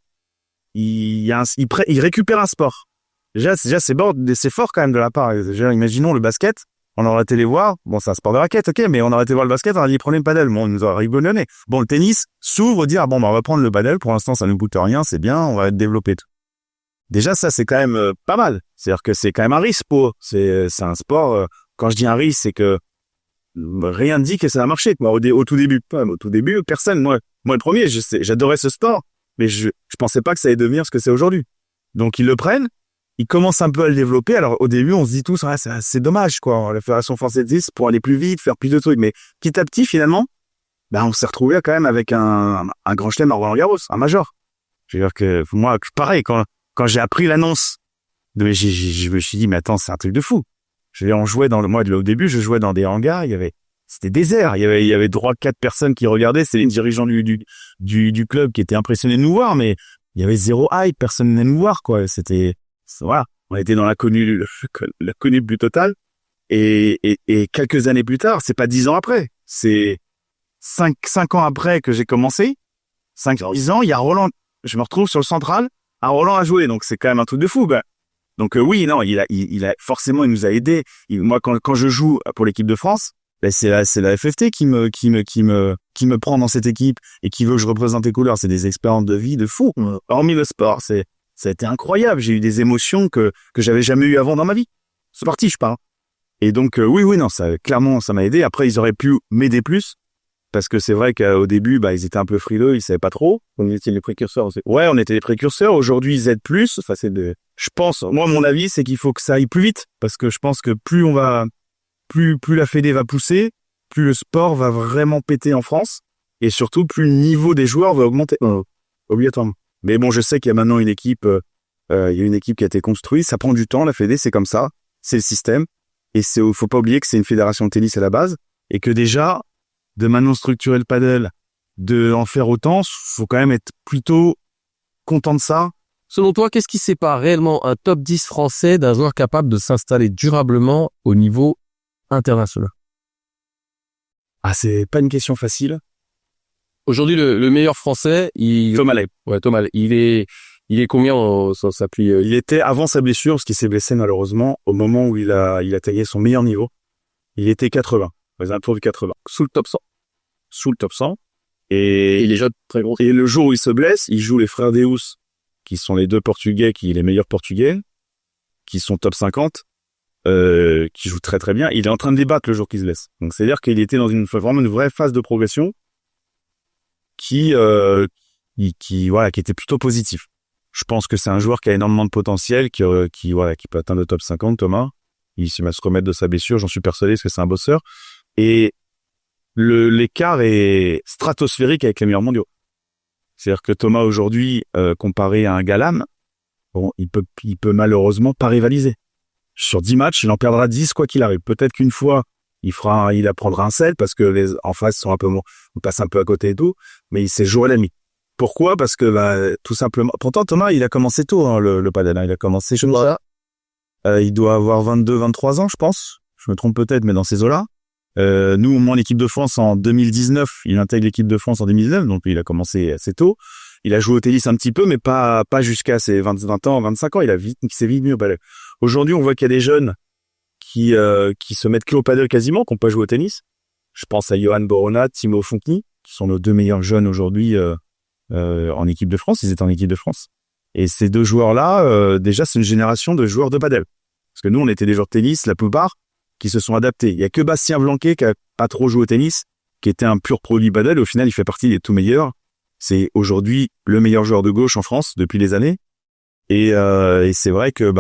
récupère un sport. Déjà, c'est fort quand même de la part. Déjà, imaginons le basket, on aurait été les voir. Bon, c'est un sport de raquette, ok, mais on aurait été voir le basket, on aurait dit prenez le padel. Bon, on nous aurait rigolonné. Bon, le tennis s'ouvre, dire bon, bah, on va prendre le padel. Pour l'instant, ça ne coûte rien, c'est bien, on va être développé tout. Déjà, ça, c'est quand même pas mal. C'est-à-dire que c'est quand même un risque c'est un sport, quand je dis un risque, c'est que rien ne dit que ça va marcher, quoi. Au tout début, personne, moi le premier, j'adorais ce sport, mais je pensais pas que ça allait devenir ce que c'est aujourd'hui. Donc, ils le prennent, ils commencent un peu à le développer. Alors, au début, on se dit tous, c'est dommage, quoi. La Fédération française de tennis pour aller plus vite, faire plus de trucs. Mais petit à petit, finalement, on s'est retrouvé quand même avec un grand chelem à Roland-Garros, un major. Je veux dire que, moi, pareil, quand j'ai appris l'annonce, je me suis dit, mais attends, c'est un truc de fou. On jouait au début, je jouais dans des hangars, c'était désert. Il y avait 3-4 personnes qui regardaient, c'est les dirigeants du club qui étaient impressionnés de nous voir, mais il y avait zéro hype, personne venait nous voir, quoi. Voilà. on était dans l'inconnu plus total. Et quelques années plus tard, c'est pas 10 ans après, c'est 5 ans après que j'ai commencé, 10 ans, il y a Roland, je me retrouve sur le central, à Roland à jouer, donc c'est quand même un truc de fou, ben. Donc oui, non, il a forcément, il nous a aidés. Moi, quand je joue pour l'équipe de France, ben c'est la FFT qui me prend dans cette équipe et qui veut que je représente les couleurs. C'est des expériences de vie de fou. Hormis le sport, ça a été incroyable. J'ai eu des émotions que j'avais jamais eues avant dans ma vie. C'est parti, je parle. Et donc oui, non, ça clairement, ça m'a aidé. Après, ils auraient pu m'aider plus. Parce que c'est vrai qu'au début, bah, ils étaient un peu frileux, ils savaient pas trop. On était les précurseurs aussi. Ouais, on était les précurseurs. Aujourd'hui, ils aident plus. Enfin, je pense, moi, mon avis, c'est qu'il faut que ça aille plus vite. Parce que je pense que plus la Fédé va pousser, plus le sport va vraiment péter en France. Et surtout, plus le niveau des joueurs va augmenter. Obligatoirement. Mais bon, je sais qu'il y a maintenant une équipe, il y a une équipe qui a été construite. Ça prend du temps, la Fédé, c'est comme ça. C'est le système. Et faut pas oublier que c'est une fédération de tennis à la base. Et que déjà, de maintenant structurer le paddle, de en faire autant, faut quand même être plutôt content de ça. Selon toi, qu'est-ce qui sépare réellement un top 10 français d'un joueur capable de s'installer durablement au niveau international? Ah, c'est pas une question facile. Aujourd'hui, le meilleur français, Thomas Leip. Ouais, Thomas Leip. Il est combien ça s'appuie? Il était avant sa blessure, parce qu'il s'est blessé malheureusement, au moment où il a taillé son meilleur niveau. Il était 80. Aux alentours du 80. Sous le top 100. Et il est déjà très gros. Et le jour où il se blesse, il joue les frères Deus, qui sont les deux Portugais, les meilleurs Portugais, qui sont top 50, qui jouent très très bien. Il est en train de débattre le jour qu'il se blesse. Donc c'est-à-dire qu'il était dans vraiment une vraie phase de progression qui était plutôt positif. Je pense que c'est un joueur qui a énormément de potentiel, qui peut atteindre le top 50, Thomas. Il va se remettre de sa blessure, j'en suis persuadé, parce que c'est un bosseur. Et l'écart est stratosphérique avec les meilleurs mondiaux. C'est-à-dire que Thomas aujourd'hui, comparé à un Galam, bon, il peut malheureusement pas rivaliser. Sur 10 matchs, il en perdra 10 quoi qu'il arrive. Peut-être qu'une fois, il apprendra un set parce que les en face sont on passe un peu à côté et tout, mais il sait jouer à l'ami. Pourquoi? Parce que tout simplement. Pourtant Thomas, il a commencé tôt le padel. Il a commencé chez nous. Il doit avoir 22, 23 ans, je pense. Je me trompe peut-être, mais dans ces eaux-là. Nous, au moins, l'équipe de France en 2019, il intègre l'équipe de France en 2019, donc il a commencé assez tôt. Il a joué au tennis un petit peu, mais pas jusqu'à ses 20 ans, 25 ans. Il s'est vite mis au padel. Aujourd'hui, on voit qu'il y a des jeunes qui se mettent que au padel quasiment, qui n'ont pas joué au tennis. Je pense à Johan Borona, Timo Fonkni, qui sont nos deux meilleurs jeunes aujourd'hui en équipe de France. Ils étaient en équipe de France. Et ces deux joueurs-là, déjà, c'est une génération de joueurs de padel. Parce que nous, on était des joueurs de tennis, la plupart, qui se sont adaptés. Il y a que Bastien Blanquet qui a pas trop joué au tennis, qui était un pur produit padel. Au final, il fait partie des tout meilleurs. C'est aujourd'hui le meilleur joueur de gauche en France depuis des années. Et c'est vrai que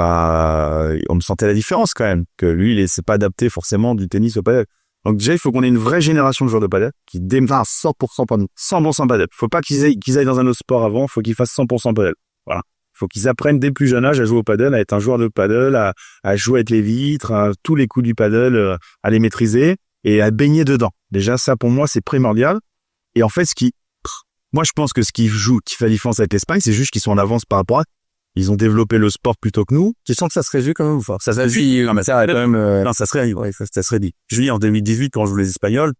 on sentait la différence quand même, que lui, il s'est pas adapté forcément du tennis au padel. Donc déjà, il faut qu'on ait une vraie génération de joueurs de padel qui démarrent 100% padel. 100% padel. Faut pas qu'ils aillent dans un autre sport avant, faut qu'ils fassent 100% padel. Voilà. Faut qu'ils apprennent dès le plus jeune âge à jouer au padel, à être un joueur de padel, à jouer avec les vitres, à tous les coups du padel, à les maîtriser et à baigner dedans. Déjà, ça, pour moi, c'est primordial. Et en fait, moi, je pense que ce qui fait la différence avec l'Espagne, c'est juste qu'ils sont en avance par rapport à. Ils ont développé le sport plutôt que nous. Tu sens que ça se réduit quand même ou pas? Ça se réduit. Non, mais ça, quand même, non, ça se réduit. Ouais, ça se réduit. Je dis, en 2018, quand je joue les Espagnols,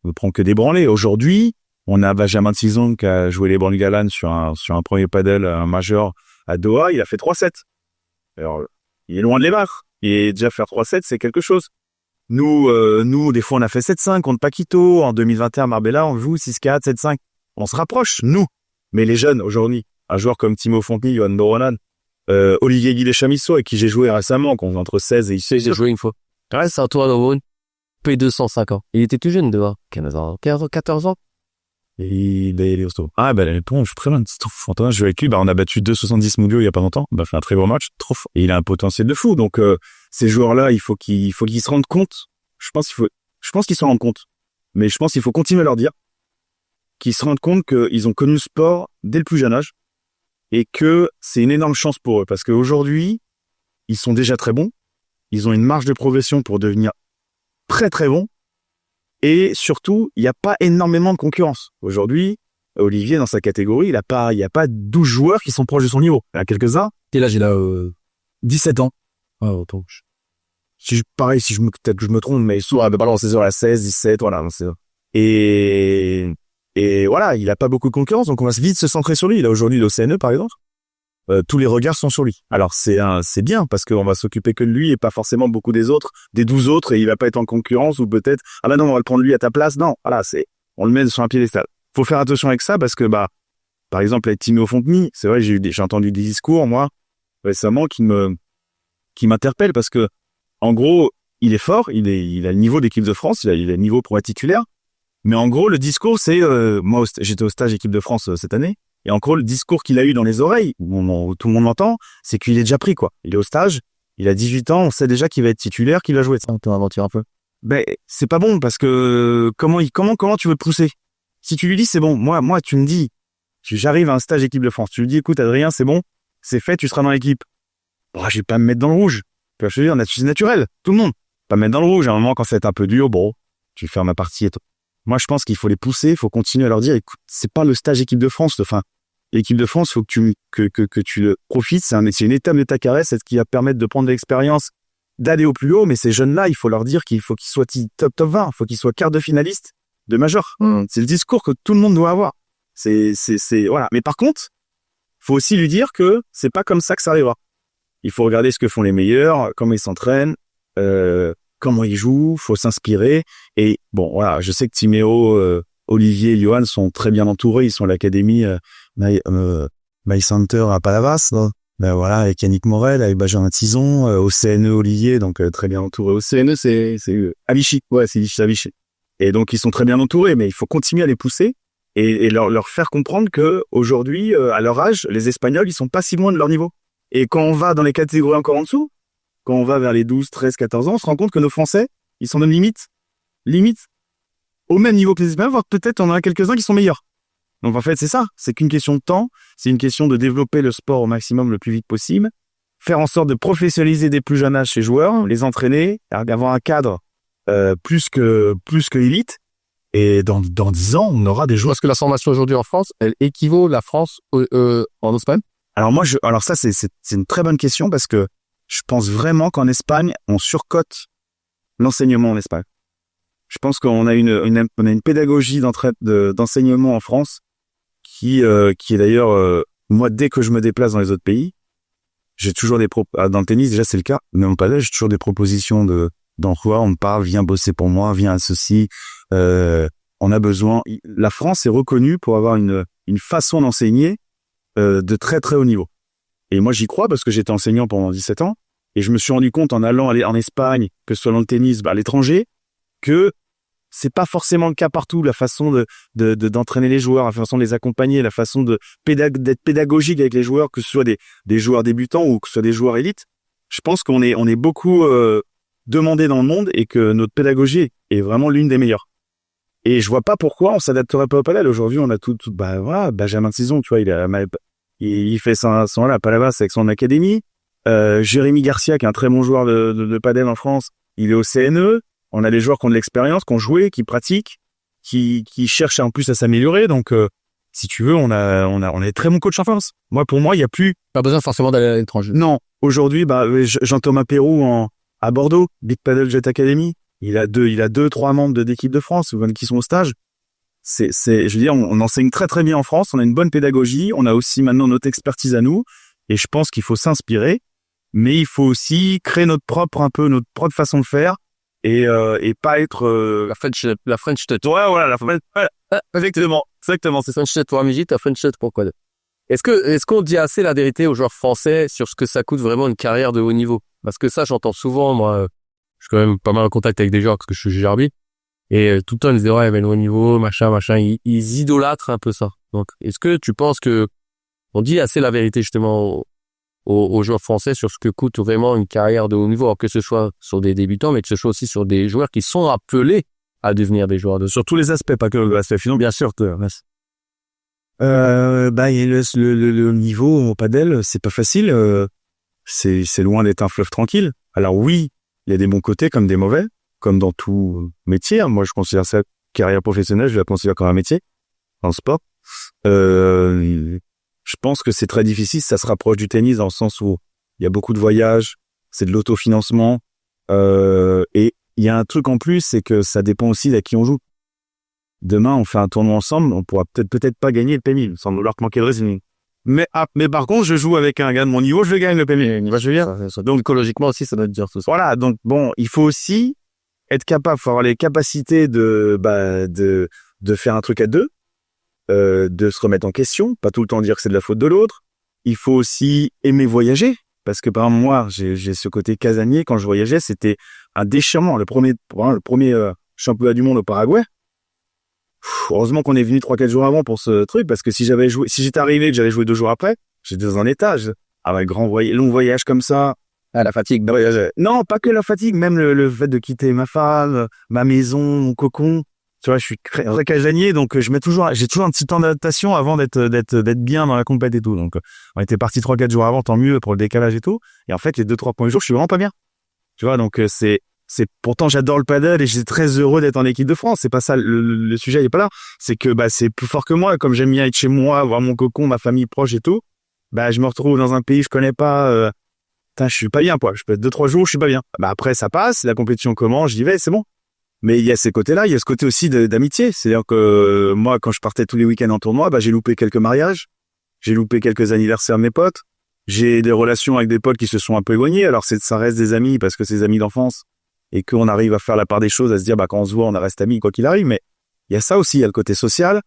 on ne prend que des branlés. Aujourd'hui, on a Benjamin Tizon qui a joué les Born Galan sur un premier padel, un majeur à Doha. Il a fait 3-7. Alors, il est loin de les battre. Et déjà faire 3-7, c'est quelque chose. Nous, des fois, on a fait 7-5 contre Paquito. En 2021, à Marbella, on joue 6-4, 7-5. On se rapproche, nous. Mais les jeunes, aujourd'hui, un joueur comme Timo Fonkni, Johan Boronan, Olivier Guillet-Chamisso, avec qui j'ai joué récemment, entre 16 et 16. J'ai joué une fois. Ouais, c'est Antoine Aumône, P205 ans. Il était tout jeune, dehors. 15 ans, 14 ans. Et il est hosto. Ah, je suis très loin. Antoine, je joue avec lui, on a battu 2,70 mondiaux il y a pas longtemps. On a fait un très gros match. Trop fort. Et il a un potentiel de fou. Donc, ces joueurs-là, il faut qu'ils se rendent compte. Je pense qu'ils s'en rendent compte. Mais je pense qu'il faut continuer à leur dire qu'ils se rendent compte qu'ils ont connu le sport dès le plus jeune âge. Et que c'est une énorme chance pour eux. Parce qu'aujourd'hui, ils sont déjà très bons. Ils ont une marge de progression pour devenir très très bons. Et surtout, il n'y a pas énormément de concurrence. Aujourd'hui, Olivier, dans sa catégorie, il y a pas 12 joueurs qui sont proches de son niveau. Il y en a quelques-uns. Et là, j'ai là, 17 ans. Ah, autant. Pareil, peut-être que je me trompe, mais souvent, dans ces heures à 16, 17, voilà, dans ces heures. Et voilà, il a pas beaucoup de concurrence, donc on va vite se centrer sur lui. Là, aujourd'hui, le CNE, par exemple, tous les regards sont sur lui. Alors, c'est bien, parce qu'on va s'occuper que de lui et pas forcément beaucoup des autres, des 12 autres, et il va pas être en concurrence, ou peut-être, ah bah non, on va le prendre lui à ta place. Non, voilà, on le met sur un piédestal. Faut faire attention avec ça, parce que, par exemple, avec Timéo Fonteny, c'est vrai, j'ai entendu des discours, moi, récemment, qui m'interpellent, parce que, en gros, il est fort, il a le niveau d'équipe de France, il a le niveau pour être titulaire. Mais en gros, le discours, c'est, moi, j'étais au stage équipe de France cette année, et en gros, le discours qu'il a eu dans les oreilles, où tout le monde l'entend, c'est qu'il est déjà pris, quoi. Il est au stage, il a 18 ans, on sait déjà qu'il va être titulaire, qu'il va jouer. Ça, t'en aventure un peu. Ben, c'est pas bon, parce que comment tu veux le pousser? Si tu lui dis, c'est bon, moi, tu me dis, j'arrive à un stage équipe de France, tu lui dis, écoute, Adrien, c'est bon, c'est fait, tu seras dans l'équipe. Bon, je vais pas me mettre dans le rouge. Tu vois, je veux dire, c'est naturel, tout le monde. Pas me mettre dans le rouge, à un moment, quand ça va être un peu dur, bon, tu fais ma partie et tout. Moi, je pense qu'il faut les pousser, il faut continuer à leur dire, écoute, c'est pas le stage équipe de France, enfin, l'équipe de France, faut que tu le profites, c'est une étape de ta carrière, c'est ce qui va permettre de prendre de l'expérience, d'aller au plus haut, mais ces jeunes-là, il faut leur dire qu'il faut qu'ils soient top 20, il faut qu'ils soient quart de finaliste de major. C'est le discours que tout le monde doit avoir. Voilà. Mais par contre, faut aussi lui dire que c'est pas comme ça que ça arrivera. Il faut regarder ce que font les meilleurs, comment ils s'entraînent, comment ils jouent, faut s'inspirer. Et bon, voilà, je sais que Timéo, Olivier et Johan sont très bien entourés. Ils sont à l'académie My Center à Palavas. Ben voilà, avec Yannick Morel, avec Benjamin Tison, au CNE Olivier, donc très bien entouré. Au CNE, c'est à Vichy. Ouais, c'est à Vichy. Et donc ils sont très bien entourés, mais il faut continuer à les pousser et leur faire comprendre que aujourd'hui, à leur âge, les Espagnols, ils sont pas si loin de leur niveau. Et quand on va dans les catégories encore en dessous, quand on va vers les 12, 13, 14 ans, on se rend compte que nos Français, ils sont même limite, au même niveau que les Espagnols, voire peut-être on en a quelques-uns qui sont meilleurs. Donc en fait, c'est ça, c'est qu'une question de temps, c'est une question de développer le sport au maximum le plus vite possible, faire en sorte de professionnaliser dès plus jeune âge ces joueurs, les entraîner, avoir un cadre plus que élite, et dans 10 ans, on aura des joueurs. Parce que la formation aujourd'hui en France, elle équivaut la France en Espagne? Alors ça, c'est une très bonne question, parce que je pense vraiment qu'en Espagne, on surcote l'enseignement en Espagne. Je pense qu'on a une pédagogie d'enseignement en France qui est d'ailleurs, moi, dès que je me déplace dans les autres pays, j'ai toujours dans le tennis, déjà c'est le cas, mais en padel, j'ai toujours des propositions d'emploi, on me parle, viens bosser pour moi, viens à ceci, on a besoin. La France est reconnue pour avoir une façon d'enseigner de très très haut niveau. Et moi j'y crois parce que j'étais enseignant pendant 17 ans et je me suis rendu compte en allant aller en Espagne, que ce soit dans le tennis, à l'étranger, que c'est pas forcément le cas partout, la façon d'entraîner les joueurs, la façon de les accompagner, la façon d'être pédagogique avec les joueurs, que ce soit des joueurs débutants ou que ce soit des joueurs élites. Je pense qu'on est beaucoup demandé dans le monde et que notre pédagogie est vraiment l'une des meilleures. Et je vois pas pourquoi on s'adapterait pas au padel. Aujourd'hui, on a voilà, Benjamin Tison, tu vois, il fait son là, pas là-bas, avec son académie. Jérémy Garcia, qui est un très bon joueur de padel en France, il est au CNE. On a des joueurs qui ont de l'expérience, qui ont joué, qui pratiquent, qui cherchent en plus à s'améliorer. Donc, si tu veux, on a des très bons coachs en France. Pour moi, il y a plus. Pas besoin forcément d'aller à l'étranger. Non. Aujourd'hui, Jean-Thomas Perroux à Bordeaux, Big Padel Jet Academy. Il a 3 membres d'équipe de France qui sont au stage. Je veux dire, on enseigne très très bien en France. On a une bonne pédagogie. On a aussi maintenant notre expertise à nous. Et je pense qu'il faut s'inspirer, mais il faut aussi créer notre propre façon de faire et pas être la French touch. Ouais, voilà, exactement, c'est ça. French touch pour Amigit, la French touch pour quoi? Est-ce qu'on dit assez la vérité aux joueurs français sur ce que ça coûte vraiment une carrière de haut niveau? Parce que ça, j'entends souvent, moi, je suis quand même pas mal en contact avec des joueurs parce que je suis arbitre. Et tout le temps, ils disent, ouais, il y avait le haut niveau, machin. Ils idolâtrent un peu ça. Donc, est-ce que tu penses que on dit assez la vérité, justement, aux joueurs français sur ce que coûte vraiment une carrière de haut niveau, alors que ce soit sur des débutants, mais que ce soit aussi sur des joueurs qui sont appelés à devenir des joueurs sur tous les aspects, pas que l'aspect financier, bien sûr. Le niveau au padel, c'est pas facile. C'est loin d'être un fleuve tranquille. Alors oui, il y a des bons côtés comme des mauvais, comme dans tout métier. Moi, je considère ça carrière professionnelle, je la considère comme un métier dans le sport. Je pense que c'est très difficile, ça se rapproche du tennis dans le sens où il y a beaucoup de voyages, c'est de l'autofinancement, et il y a un truc en plus, c'est que ça dépend aussi à qui on joue. Demain, on fait un tournoi ensemble, on pourra peut-être pas gagner le PMI, sans vouloir manquer de respect. Mais par contre, je joue avec un gars de mon niveau, je gagne le PMI. Tu vois ce que je veux dire? Donc, psychologiquement aussi, ça doit te dire tout ça. Voilà, donc bon, il faut aussi être capable, faut avoir les capacités de faire un truc à deux, de se remettre en question, pas tout le temps dire que c'est de la faute de l'autre. Il faut aussi aimer voyager, parce que par exemple, moi, j'ai ce côté casanier. Quand je voyageais, c'était un déchirement. Le premier championnat du monde au Paraguay. Heureusement qu'on est venu 3-4 jours avant pour ce truc, parce que si j'étais arrivé et que j'avais joué 2 jours après, j'étais dans un état. Avec long voyage comme ça. Ah, la fatigue. Non, pas que la fatigue, même le fait de quitter ma femme, ma maison, mon cocon. Tu vois, je suis très casanier, donc j'ai toujours un petit temps d'adaptation avant d'être bien dans la compète et tout. Donc, on était parti 3-4 jours avant, tant mieux pour le décalage et tout. Et en fait, les 2-3 premiers jours, je suis vraiment pas bien. Tu vois, donc pourtant j'adore le paddle et j'étais très heureux d'être en équipe de France. C'est pas ça, le sujet il est pas là. C'est que c'est plus fort que moi. Comme j'aime bien être chez moi, voir mon cocon, ma famille proche et tout, je me retrouve dans un pays que je connais pas. Je suis pas bien, quoi. Je peux être 2-3 jours, je suis pas bien. Après ça passe, la compétition commence, j'y vais, c'est bon. Mais il y a ces côtés-là, il y a ce côté aussi d'amitié. C'est-à-dire que moi, quand je partais tous les week-ends en tournoi, j'ai loupé quelques mariages, j'ai loupé quelques anniversaires de mes potes, j'ai des relations avec des potes qui se sont un peu éloignés. Alors ça reste des amis parce que c'est des amis d'enfance et qu'on arrive à faire la part des choses, à se dire quand on se voit, on reste amis quoi qu'il arrive. Mais il y a ça aussi, il y a le côté social.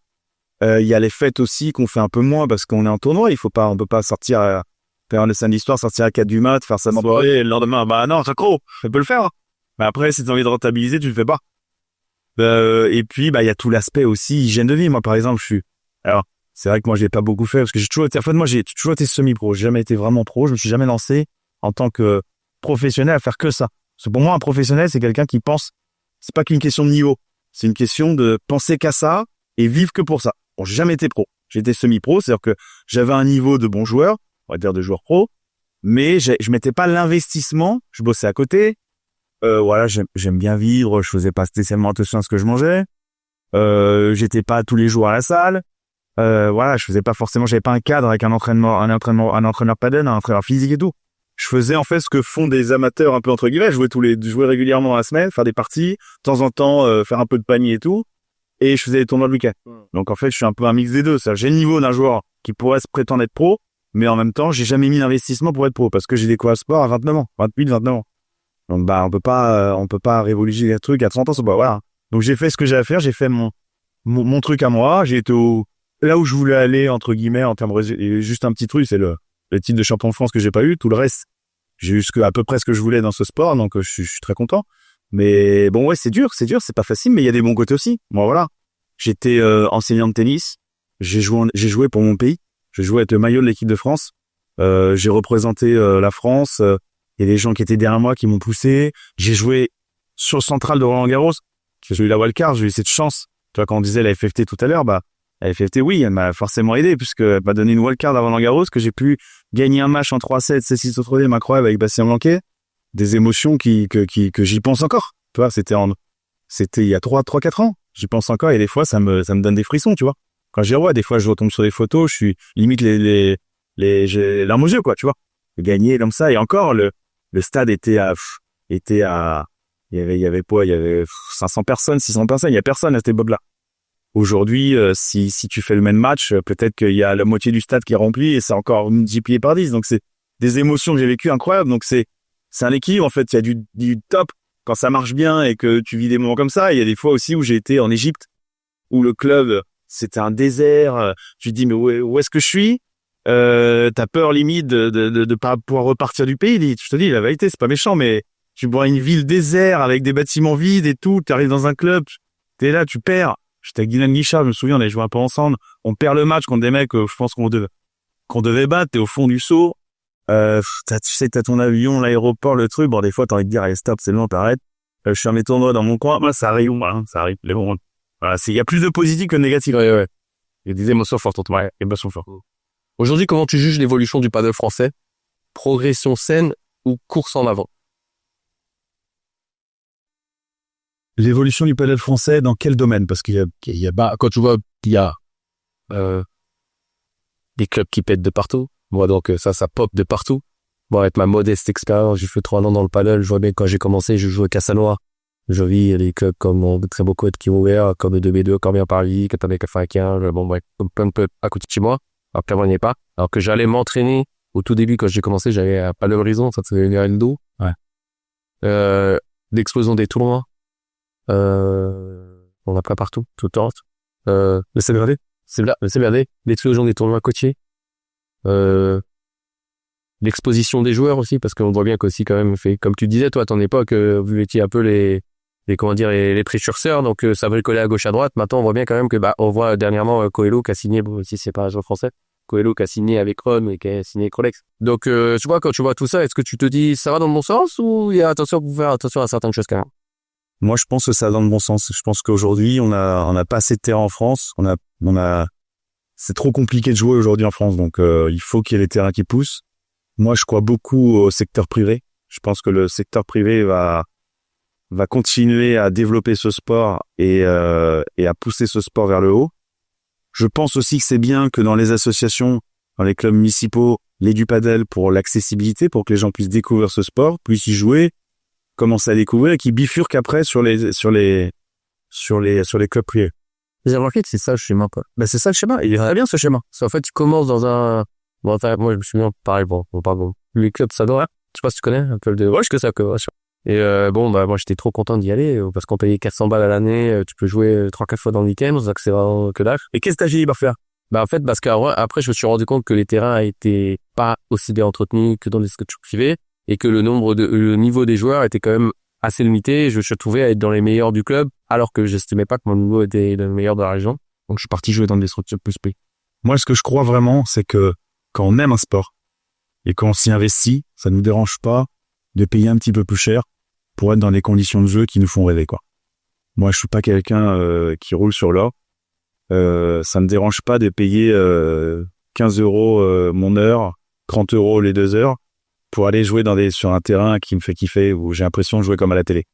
Il y a les fêtes aussi qu'on fait un peu moins parce qu'on est en tournoi. On peut pas sortir faire le samedi soir, sortir à 4 du mat, faire ça soirée et le lendemain, non, c'est trop. Ça peut le faire. Mais après, si t'as envie de rentabiliser, tu le fais pas. Et puis, il y a tout l'aspect aussi hygiène de vie. Moi, par exemple, alors, c'est vrai que moi, j'ai pas beaucoup fait parce que j'ai toujours été semi-pro. J'ai jamais été vraiment pro. Je me suis jamais lancé en tant que professionnel à faire que ça. Parce que pour moi, un professionnel, c'est quelqu'un qui pense, c'est pas qu'une question de niveau. C'est une question de penser qu'à ça et vivre que pour ça. Bon, j'ai jamais été pro. J'ai été semi-pro, c'est-à-dire que j'avais un niveau de bon joueur, on va dire de joueur pro, mais je mettais pas l'investissement. Je bossais à côté. Voilà, j'aime bien vivre. Je faisais pas spécialement attention à ce que je mangeais. J'étais pas tous les jours à la salle. Voilà, je faisais pas forcément. J'avais pas un cadre avec un entraîneur paddle, un entraîneur physique et tout. Je faisais en fait ce que font des amateurs un peu entre guillemets. Jouer régulièrement dans la semaine, faire des parties, de temps en temps faire un peu de panier et tout. Et je faisais des tournois de week-end. Donc en fait, je suis un peu un mix des deux. J'ai le niveau d'un joueur qui pourrait se prétendre être pro, mais en même temps, j'ai jamais mis l'investissement pour être pro parce que j'ai découvert le sport à 29 ans, 29 ans. Donc on peut pas révolutionner les trucs à 30 ans, voilà. Donc j'ai fait ce que j'ai à faire, j'ai fait mon truc à moi, j'ai été là où je voulais aller entre guillemets en termes juste un petit truc, c'est le titre de champion de France que j'ai pas eu, tout le reste, j'ai eu à peu près ce que je voulais dans ce sport, donc je suis très content. Mais bon ouais, c'est dur, c'est pas facile, mais il y a des bons côtés aussi. Moi voilà, j'étais enseignant de tennis, j'ai joué pour mon pays, j'ai joué avec le maillot de l'équipe de France, j'ai représenté la France. Il y a des gens qui étaient derrière moi qui m'ont poussé. J'ai joué sur le central de Roland-Garros. J'ai eu la wildcard, j'ai eu cette chance. Tu vois, quand on disait la FFT tout à l'heure, la FFT, oui, elle m'a forcément aidé puisqu'elle m'a donné une wildcard à Roland-Garros, que j'ai pu gagner un match en 3-7, 7-6 au troisième, incroyable avec Bastien Blanquet. Des émotions que j'y pense encore. Tu vois, c'était il y a 3-4 ans. J'y pense encore et des fois, ça me donne des frissons, tu vois. Quand j'y revois, des fois, je retombe sur des photos, je suis limite j'ai larmes aux yeux, quoi, tu vois. Gagner comme ça et encore le stade était il y avait 500 personnes, 600 personnes, il y a personne à cette époque-là. Aujourd'hui, si tu fais le même match, peut-être qu'il y a la moitié du stade qui est rempli et c'est encore multiplié par 10. Donc c'est des émotions que j'ai vécues incroyables. Donc c'est un équilibre en fait, il y a du top quand ça marche bien et que tu vis des moments comme ça. Il y a des fois aussi où j'ai été en Égypte où le club c'était un désert, tu te dis mais où est-ce que je suis? T'as peur limite de pas pouvoir repartir du pays. Je te dis la vérité, c'est pas méchant, mais tu vois une ville désert avec des bâtiments vides et tout, t'arrives dans un club, t'es là, tu perds. J'étais avec Dylan Guichard, je me souviens, on avait joué un peu ensemble, on perd le match contre des mecs, je pense qu'on devait battre, t'es au fond du seau, tu sais que t'as ton avion, l'aéroport, le truc, bon des fois t'as envie de dire allez stop, c'est bon, t'arrêtes. Je suis à mes tournois dans mon coin, moi ça arrive, ça arrive. Mais bon, voilà, il y a plus de positif que de négatif. Ouais. Il y a des émotions fortes en toi, ouais, émotions fortes. Aujourd'hui, comment tu juges l'évolution du paddle français? Progression saine ou course en avant? L'évolution du paddle français, dans quel domaine? Parce qu'il y a quand tu vois qu'il y a des clubs qui pètent de partout, moi donc ça pop de partout. Bon, avec ma modeste expérience, j'ai fait 3 ans dans le paddle. Je vois bien que quand j'ai commencé, je jouais à Cassanois. Je vis des clubs comme de très beaux codes qui ont ouvert, comme 2B2, Corbière Paris, 95, bon, bref, comme plein de clubs à côté de chez moi. Alors que là, on n'y est pas. Alors que j'allais m'entraîner. Au tout début, quand j'ai commencé, j'avais à Paddle Horizon, ça c'est une d'eau. Ouais. L'explosion des tournois. On a pas partout, tout le temps. Le CBRD. Le CBRD. L'explosion des tournois côtiers. L'exposition des joueurs aussi, parce qu'on voit bien qu'aussi quand même fait, comme tu disais, toi, à ton époque, vous étiez un peu les précurseurs, donc ça veut le coller à gauche à droite. Maintenant, on voit bien quand même que, on voit dernièrement Coelho qui a signé, bon, si c'est pas un joueur français, Coelho qui a signé avec Ron et qui a signé avec Rolex. Donc, tu vois, quand tu vois tout ça, est-ce que tu te dis, ça va dans le bon sens ou il y a attention pour faire attention à certaines choses quand même? Moi, je pense que ça va dans le bon sens. Je pense qu'aujourd'hui, on a pas assez de terrain en France. C'est trop compliqué de jouer aujourd'hui en France, donc il faut qu'il y ait les terrains qui poussent. Moi, je crois beaucoup au secteur privé. Je pense que le secteur privé va continuer à développer ce sport et à pousser ce sport vers le haut. Je pense aussi que c'est bien que dans les associations, dans les clubs municipaux, les du padel pour l'accessibilité, pour que les gens puissent découvrir ce sport, puissent y jouer, commencer à découvrir et qui bifurquent après sur les clubs privés. J'ai remarqué que c'est ça le schéma, quoi. C'est ça le schéma. Il est très bien, ce schéma. C'est en fait, tu commences dans un, moi, je me souviens, pareil, les clubs Sadora. Je sais pas si tu connais, un club de, ouais, je connais ça, quoi. Et, moi, j'étais trop content d'y aller, parce qu'on payait 400 balles à l'année, tu peux jouer 3-4 fois dans le week-end, donc c'est vraiment que dalle. Et qu'est-ce que t'as fini par faire? En fait, parce qu'après, je me suis rendu compte que les terrains étaient pas aussi bien entretenus que dans les structures privées, et que le niveau des joueurs était quand même assez limité. Je me trouvais à être dans les meilleurs du club, alors que j'estimais pas que mon niveau était le meilleur de la région. Donc, je suis parti jouer dans des structures plus payées. Moi, ce que je crois vraiment, c'est que quand on aime un sport et qu'on s'y investit, ça ne nous dérange pas de payer un petit peu plus cher pour être dans des conditions de jeu qui nous font rêver, quoi. Moi, je suis pas quelqu'un qui roule sur l'or. Ça me dérange pas de payer 15 € mon heure, 30 € les 2 heures pour aller jouer sur un terrain qui me fait kiffer, où j'ai l'impression de jouer comme à la télé.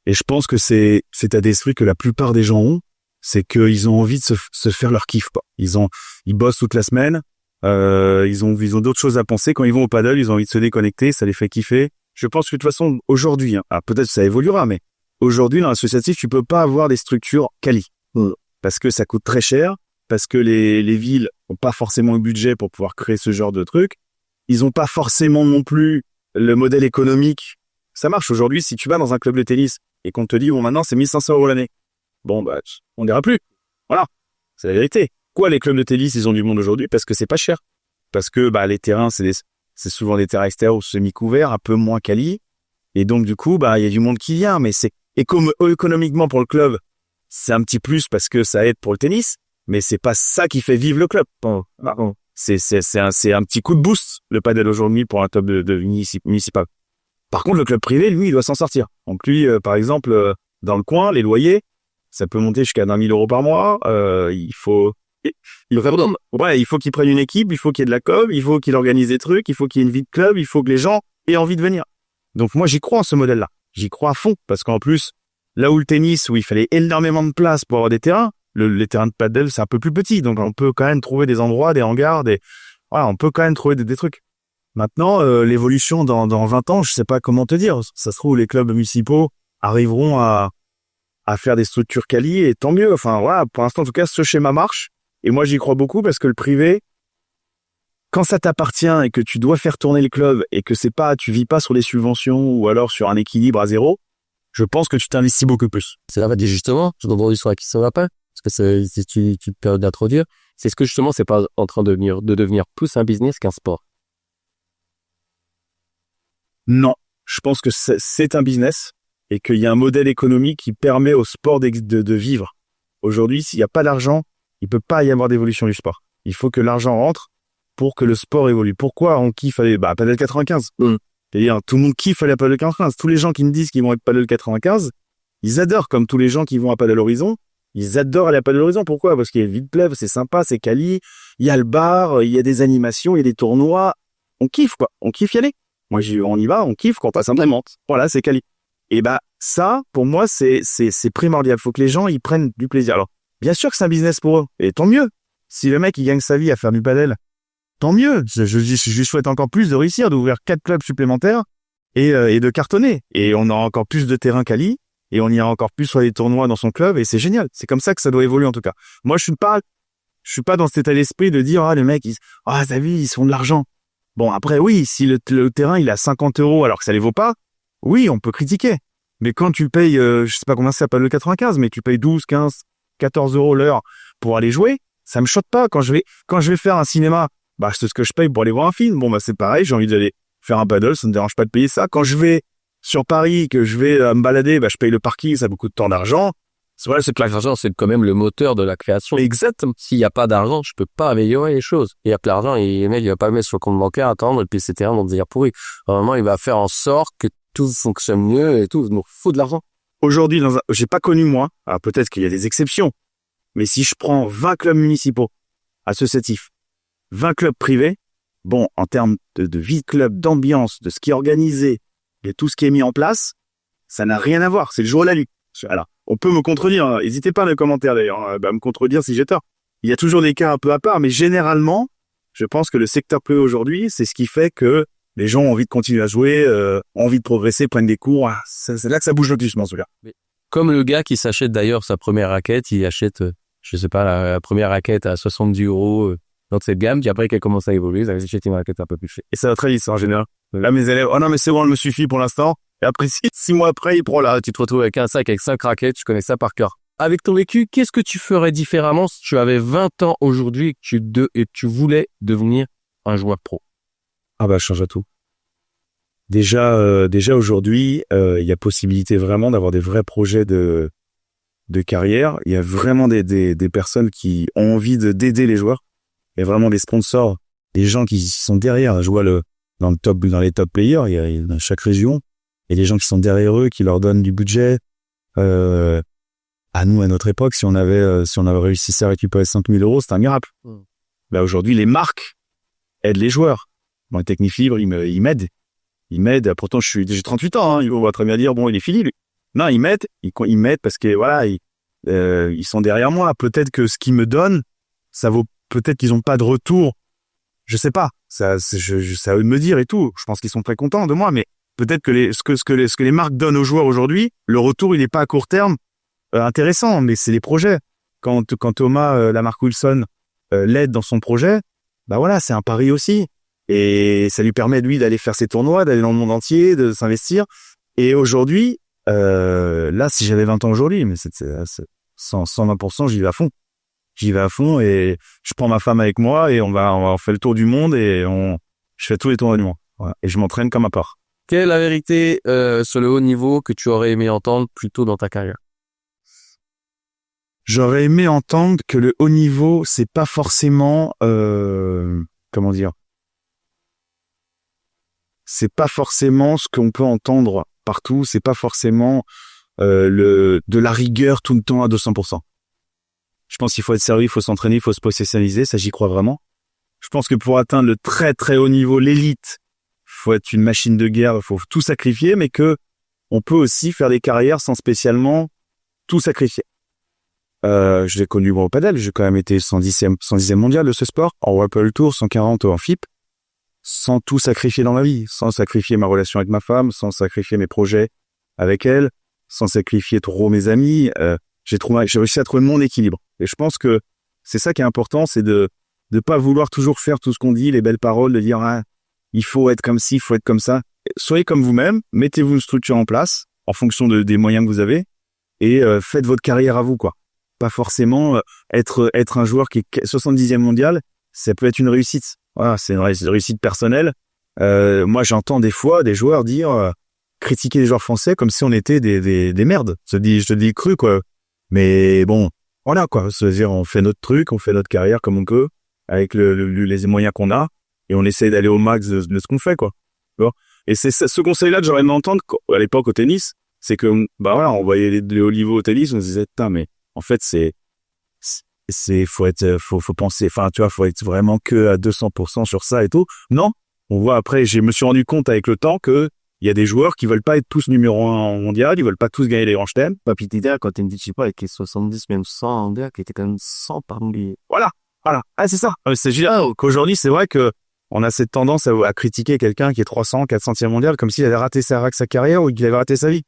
Et je pense que c'est cet état d'esprit que la plupart des gens ont, c'est qu'ils ont envie de se faire leur kiff, quoi. Ils bossent toute la semaine, ils ont d'autres choses à penser. Quand ils vont au paddle, ils ont envie de se déconnecter, ça les fait kiffer. Je pense que de toute façon, aujourd'hui, peut-être que ça évoluera, mais aujourd'hui, dans l'associatif, tu peux pas avoir des structures quali. Parce que ça coûte très cher, parce que les villes ont pas forcément le budget pour pouvoir créer ce genre de truc. Ils ont pas forcément non plus le modèle économique. Ça marche aujourd'hui, si tu vas dans un club de tennis et qu'on te dit, bon, maintenant, c'est 1500 € l'année. Bon, on n'ira plus. Voilà. C'est la vérité. Quoi, les clubs de tennis, ils ont du monde aujourd'hui? Parce que c'est pas cher. Parce que, les terrains, c'est souvent des terrains extérieurs ou semi-couverts, un peu moins quali. Et donc, du coup, il y a du monde qui vient, mais économiquement pour le club, c'est un petit plus parce que ça aide pour le tennis, mais c'est pas ça qui fait vivre le club. C'est un petit coup de boost, le padel aujourd'hui, pour un club de municipal. Par contre, le club privé, lui, il doit s'en sortir. Donc lui, par exemple, dans le coin, les loyers, ça peut monter jusqu'à 1 000 € par mois. Il faut qu'il prenne une équipe, il faut qu'il y ait de la com, il faut qu'il organise des trucs, il faut qu'il y ait une vie de club, il faut que les gens aient envie de venir. Donc moi, j'y crois en ce modèle-là. J'y crois à fond, parce qu'en plus, là où le tennis, où il fallait énormément de place pour avoir des terrains, les terrains de padel, c'est un peu plus petit. Donc on peut quand même trouver des endroits, des hangars, on peut quand même trouver des trucs. Maintenant, l'évolution dans 20 ans, je sais pas comment te dire. Ça se trouve, les clubs municipaux arriveront à faire des structures quali, et tant mieux. Enfin, voilà, pour l'instant, en tout cas, ce schéma marche. Et moi, j'y crois beaucoup parce que le privé, quand ça t'appartient et que tu dois faire tourner le club et que tu vis pas sur des subventions ou alors sur un équilibre à zéro, je pense que tu t'investis beaucoup plus. C'est là, justement, j'ai entendu sur la question lapin, parce que tu te permets d'introduire. C'est ce que justement, c'est pas en train de devenir plus un business qu'un sport. Non, je pense que c'est un business et qu'il y a un modèle économique qui permet au sport de vivre. Aujourd'hui, s'il n'y a pas d'argent, il peut pas y avoir d'évolution du sport. Il faut que l'argent rentre pour que le sport évolue. Pourquoi on kiffe aller Padel 95 C'est-à-dire, tout le monde kiffe aller à Padel 95. Tous les gens qui me disent qu'ils vont être Padel 95, ils adorent, comme tous les gens qui vont à Padel Horizon, ils adorent aller à Padel Horizon. Pourquoi? Parce qu'il y a une vie de plève, c'est sympa, c'est quali, il y a le bar, il y a des animations, il y a des tournois. On kiffe, quoi. On kiffe y aller. Moi, on y va, on kiffe quand on passe un moment. Voilà, c'est quali. Et ça, pour moi, c'est primordial. Faut que les gens, ils prennent du plaisir. Alors, bien sûr que c'est un business pour eux. Et tant mieux. Si le mec, il gagne sa vie à faire du padel tant mieux. Je lui souhaite encore plus de réussir, d'ouvrir 4 clubs supplémentaires et de cartonner. Et on aura encore plus de terrain quali et on ira encore plus sur les tournois dans son club et c'est génial. C'est comme ça que ça doit évoluer en tout cas. Moi, je suis pas dans cet état d'esprit de dire, les mecs, t'as vu, ils font de l'argent. Bon, après, oui, si le terrain, il est à 50 € alors que ça les vaut pas, oui, on peut critiquer. Mais quand tu payes, je sais pas combien ça s'appelle le 95, mais tu payes 12, 15, 14 € l'heure pour aller jouer, ça me choque pas. Quand je vais faire un cinéma, c'est ce que je paye pour aller voir un film. Bon, c'est pareil, j'ai envie d'aller faire un paddle, ça me dérange pas de payer ça. Quand je vais sur Paris, que je vais me balader, je paye le parking, ça a beaucoup de temps d'argent. Voilà, c'est que l'argent, c'est quand même le moteur de la création. Exactement. S'il n'y a pas d'argent, je peux pas améliorer les choses. Il y a que l'argent, et le mec, il va pas le mettre sur le compte bancaire, attendre, et puis c'est terrain, donc dire pourri. Normalement, il va faire en sorte que tout fonctionne mieux et tout. Il nous faut de l'argent. Aujourd'hui, j'ai pas connu moi, alors peut-être qu'il y a des exceptions, mais si je prends 20 clubs municipaux associatifs, 20 clubs privés, bon, en termes de vie de club, d'ambiance, de ce qui est organisé, de tout ce qui est mis en place, ça n'a rien à voir. C'est le jour et la nuit. Alors, on peut me contredire. N'hésitez pas dans les commentaires d'ailleurs, à me contredire si j'ai tort. Il y a toujours des cas un peu à part, mais généralement, je pense que le secteur privé aujourd'hui, c'est ce qui fait que les gens ont envie de continuer à jouer, ont envie de progresser, prennent des cours. C'est là que ça bouge le plus, en tout cas. Comme le gars qui s'achète d'ailleurs sa première raquette, il achète, je sais pas, la première raquette à 70 € dans cette gamme, puis après qu'elle commence à évoluer, ça va s'acheter une raquette un peu plus chère. Et ça va très vite, en général. Là, mes élèves, oh non, mais c'est bon, elle me suffit pour l'instant. Et après, 6 mois après, il prend là. Tu te retrouves avec un sac avec 5 raquettes, tu connais ça par cœur. Avec ton vécu, qu'est-ce que tu ferais différemment si tu avais 20 ans aujourd'hui et que tu voulais devenir un joueur pro? Je change à tout. Déjà aujourd'hui, il y a possibilité vraiment d'avoir des vrais projets de carrière. Il y a vraiment des personnes qui ont envie d'aider les joueurs. Il y a vraiment des sponsors, des gens qui sont derrière. Je vois dans les top players, il y a dans chaque région, il y a des gens qui sont derrière eux, qui leur donnent du budget. À nous, à notre époque, si on avait réussi à récupérer 5 000 €, c'était un miracle. Là, aujourd'hui, les marques aident les joueurs. Bon, Technifibre, ils m'aident. Ils m'aident. Pourtant, j'ai 38 ans, Ils vont très bien dire, bon, il est fini, lui. Non, ils m'aident. Ils m'aident parce que, voilà, ils sont derrière moi. Peut-être que ce qu'ils me donnent, ça vaut, peut-être qu'ils ont pas de retour. Je sais pas. C'est à eux de me dire et tout. Je pense qu'ils sont très contents de moi, mais peut-être que ce que les marques donnent aux joueurs aujourd'hui, le retour, il est pas à court terme, intéressant, mais c'est les projets. Quand Thomas, la marque Wilson, l'aide dans son projet, voilà, c'est un pari aussi. Et ça lui permet, lui, d'aller faire ses tournois, d'aller dans le monde entier, de s'investir. Et aujourd'hui, là, si j'avais 20 ans aujourd'hui, mais c'est 120%, j'y vais à fond. J'y vais à fond et je prends ma femme avec moi et on fait le tour du monde et je fais tous les tournois du monde. Voilà. Et je m'entraîne comme à part. Quelle est la vérité sur le haut niveau que tu aurais aimé entendre plus tôt dans ta carrière? J'aurais aimé entendre que le haut niveau, c'est pas forcément, comment dire, c'est pas forcément ce qu'on peut entendre partout. C'est pas forcément de la rigueur tout le temps à 200%. Je pense qu'il faut être sérieux, il faut s'entraîner, il faut se professionnaliser. Ça, j'y crois vraiment. Je pense que pour atteindre le très très haut niveau, l'élite, faut être une machine de guerre, il faut tout sacrifier, mais que on peut aussi faire des carrières sans spécialement tout sacrifier. Je l'ai connu au padel, j'ai quand même été 110e mondial de ce sport, en Whirlpool Tour, 140 en FIP, sans tout sacrifier dans ma vie, sans sacrifier ma relation avec ma femme, sans sacrifier mes projets avec elle, sans sacrifier trop mes amis. J'ai réussi à trouver mon équilibre. Et je pense que c'est ça qui est important, c'est de pas vouloir toujours faire tout ce qu'on dit, les belles paroles, de dire il faut être comme ci, il faut être comme ça. Soyez comme vous-même, mettez-vous une structure en place en fonction des moyens que vous avez et faites votre carrière à vous, quoi. Pas forcément être un joueur qui est 70e mondial, ça peut être une réussite. Voilà, c'est une réussite personnelle. Moi, j'entends des fois des joueurs dire critiquer les joueurs français comme si on était des merdes. Je te dis cru, quoi. Mais bon, voilà, quoi. C'est-à-dire, on fait notre truc, on fait notre carrière comme on peut, avec les moyens qu'on a, et on essaie d'aller au max de ce qu'on fait, quoi. Bon. Et c'est ce conseil-là que j'aurais aimé entendre à l'époque au tennis, c'est que, voilà, on voyait les hauts niveaux au tennis, on se disait, putain, mais en fait, faut penser, enfin, tu vois, faut être vraiment que à 200% sur ça et tout. Non. On voit après, je me suis rendu compte avec le temps que il y a des joueurs qui veulent pas être tous numéro 1 mondial, ils veulent pas tous gagner les grands chelems. Papy Tida, quand t'es une dit pas avec les 70, même 100 mondial, qui était quand même 100 parmi les... Voilà. Voilà. Ah, c'est ça. C'est génial. Qu'aujourd'hui, c'est vrai que on a cette tendance à critiquer quelqu'un qui est 300, 400e mondial comme s'il avait raté sa carrière ou qu'il avait raté sa vie.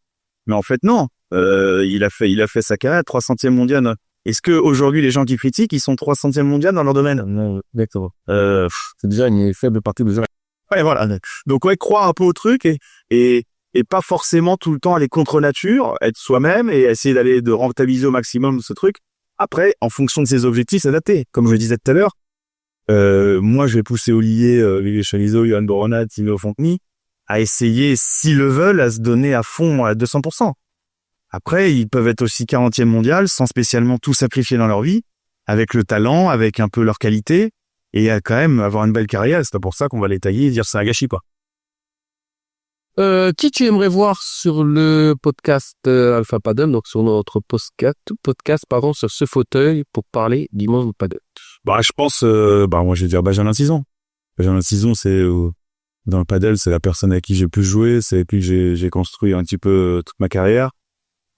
Mais en fait, non. Il a fait sa carrière 300e mondial. Est-ce que aujourd'hui les gens qui critiquent, ils sont 300e mondial dans leur domaine? Non, exactement. C'est déjà une faible partie de gens. Ouais, voilà. Donc, ouais, croire un peu au truc et pas forcément tout le temps aller contre nature, être soi-même et essayer de rentabiliser au maximum ce truc. Après, en fonction de ses objectifs, s'adapter. Comme je le disais tout à l'heure, moi, je vais pousser Olivier, Olivier Chalizo, Johan Boronat, Tino Fontny à essayer, s'ils le veulent, à se donner à fond à 200%. Après, ils peuvent être aussi 40e mondial sans spécialement tout sacrifier dans leur vie, avec le talent, avec un peu leur qualité, et à quand même avoir une belle carrière. C'est pas pour ça qu'on va les tailler et dire c'est un gâchis, quoi. Qui tu aimerais voir sur le podcast Alpha Padel, donc sur notre podcast, sur ce fauteuil pour parler du monde padel? Bah, je pense, moi, je vais dire Benjamin Tison. Benjamin Tison, c'est, dans le padel, c'est la personne avec qui j'ai pu jouer, c'est avec qui j'ai construit un petit peu toute ma carrière.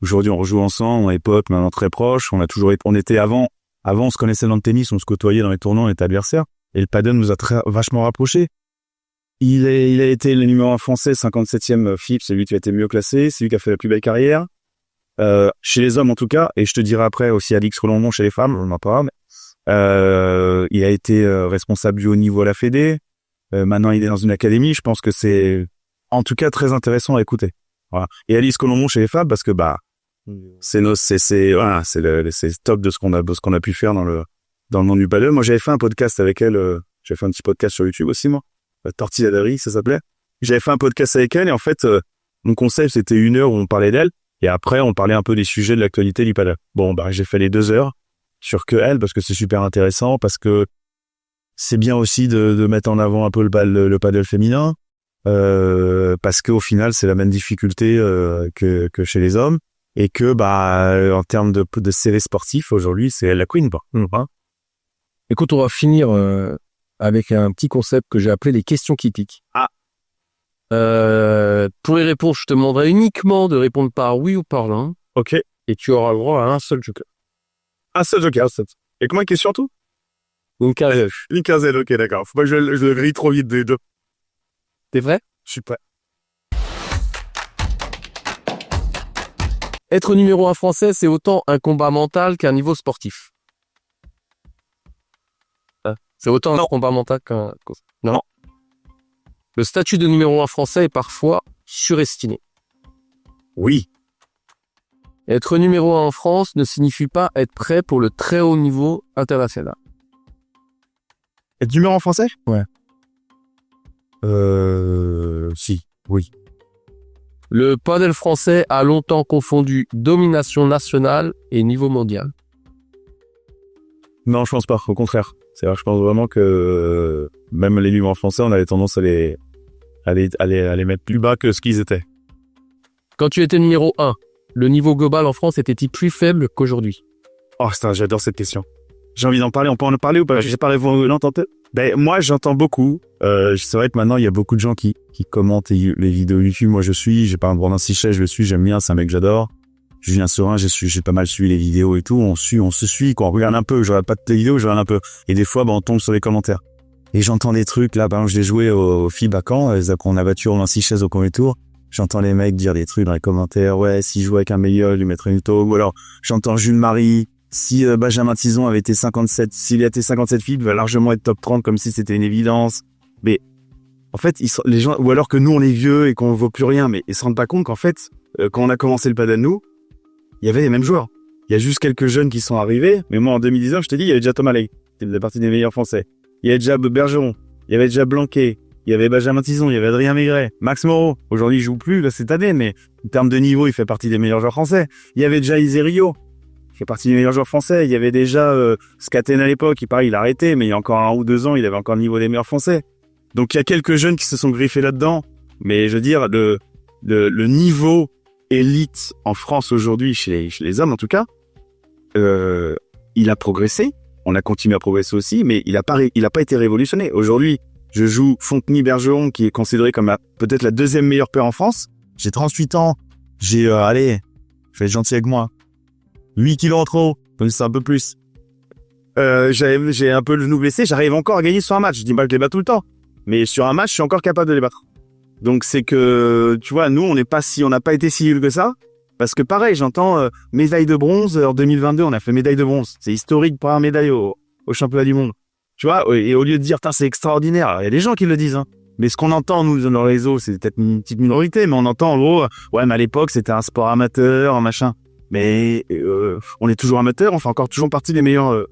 Aujourd'hui, on rejoue ensemble, on est potes, maintenant très proches. On était avant, on se connaissait dans le tennis, on se côtoyait dans les tournois, on était adversaires. Et le padel nous a vachement rapprochés. Il a été le numéro 1 français, 57e FIP, c'est lui qui a été mieux classé, c'est lui qui a fait la plus belle carrière. Chez les hommes, en tout cas, et je te dirai après aussi Alix Rolondon chez les femmes, on en parlera, mais, il a été responsable du haut niveau à la Fédé. Maintenant, il est dans une académie. Je pense que c'est, en tout cas, très intéressant à écouter. Voilà. Et Alice Colombo chez les femmes, parce que, c'est top de ce qu'on a pu faire dans le monde du padel. Moi, j'avais fait un podcast avec elle, j'ai fait un petit podcast sur YouTube aussi, moi. Tortilla d'Adri, ça s'appelait. J'avais fait un podcast avec elle, et en fait, mon concept, c'était 1 heure où on parlait d'elle, et après, on parlait un peu des sujets de l'actualité du padel. Bon, j'ai fait les 2 heures sur que elle, parce que c'est super intéressant, parce que c'est bien aussi de mettre en avant un peu le padel féminin, parce qu'au final, c'est la même difficulté, que chez les hommes, et que, en termes de séries sportifs, aujourd'hui, c'est elle la queen, quoi. Écoute, on va finir avec un petit concept que j'ai appelé les questions qui piquent. Ah. Pour les réponses, je te demanderai uniquement de répondre par oui ou par non. Ok. Et tu auras le droit à un seul joker. Un seul joker, et comment une question tout? Une quinzaine. Une quinzaine, ok, d'accord. Faut pas que je le grille trop vite des deux. T'es prêt? Je suis prêt. Être numéro 1 français, c'est autant un combat mental qu'un niveau sportif. C'est autant un combat mental qu'un... Non. Le statut de numéro 1 français est parfois surestimé. Oui. Être numéro 1 en France ne signifie pas être prêt pour le très haut niveau international. Être numéro 1 français? Ouais. Si, oui. Le padel français a longtemps confondu domination nationale et niveau mondial. Non, je pense pas. Au contraire. C'est vrai, je pense vraiment que même les numéros français, on avait tendance à les mettre plus bas que ce qu'ils étaient. Quand tu étais numéro 1, le niveau global en France était-il plus faible qu'aujourd'hui? Oh, putain, j'adore cette question. J'ai envie d'en parler. On peut en parler ou pas? Je sais pas répondre. L'entendez? Moi, j'entends beaucoup. C'est vrai que maintenant, il y a beaucoup de gens qui commentent les vidéos YouTube. Moi, j'ai pas un Brandin Sichet, je le suis, j'aime bien, c'est un mec que j'adore. Julien Serin, j'ai pas mal suivi les vidéos et tout. On se suit, quoi. On regarde un peu. Je regarde pas toutes les vidéos, je regarde un peu. Et des fois, on tombe sur les commentaires. Et j'entends des trucs, là, par exemple, je l'ai joué au FIBA Caen, on a battu Romain Sichet au premier tour. J'entends les mecs dire des trucs dans les commentaires. Ouais, s'il jouait avec un meilleur, il lui mettrait une taupe. Ou alors, j'entends Jules Marie. Si Benjamin Tison avait été 57, s'il a été 57 FIB, il va largement être top 30 comme si c'était une évidence. Mais, en fait, les gens, ou alors que nous, on est vieux et qu'on vaut plus rien, mais ils se rendent pas compte qu'en fait, quand on a commencé le padel, nous, il y avait les mêmes joueurs. Il y a juste quelques jeunes qui sont arrivés, mais moi, en 2019, je t'ai dit, il y avait déjà Thomas Ley. C'était la partie des meilleurs français. Il y avait déjà Bergeron. Il y avait déjà Blanquet. Il y avait Benjamin Tison. Il y avait Adrien Maigret. Max Moreau. Aujourd'hui, il joue plus, là, cette année, mais en termes de niveau, il fait partie des meilleurs joueurs français. Il y avait déjà Iserio. Il fait partie des meilleurs joueurs français. Il y avait déjà Skaten à l'époque. Il a arrêté, mais il y a encore 1 ou 2 ans, il avait encore le niveau des meilleurs français. Donc, il y a quelques jeunes qui se sont griffés là-dedans. Mais je veux dire, le niveau élite en France aujourd'hui, chez les hommes en tout cas, il a progressé. On a continué à progresser aussi, mais il a pas été révolutionné. Aujourd'hui, je joue Fontny-Bergeron, qui est considéré comme peut-être la 2e meilleure paire en France. J'ai 38 ans. J'ai, je vais être gentil avec moi. 8 kilos en trop. Donc c'est un peu plus. j'ai un peu le genou blessé, j'arrive encore à gagner sur un match. Je dis pas que je les bats tout le temps, mais sur un match, je suis encore capable de les battre. Donc c'est que, tu vois, nous, on n'a pas été si nuls que ça. Parce que pareil, j'entends médaille de bronze en 2022, on a fait médaille de bronze. C'est historique pour un médaille au championnat du monde. Tu vois, et au lieu de dire, c'est extraordinaire, il y a des gens qui le disent, hein. Mais ce qu'on entend, nous, dans le réseau, c'est peut-être une petite minorité, mais on entend, en gros, ouais, mais à l'époque, c'était un sport amateur, un machin. Mais on est toujours amateur, on fait encore toujours partie des meilleurs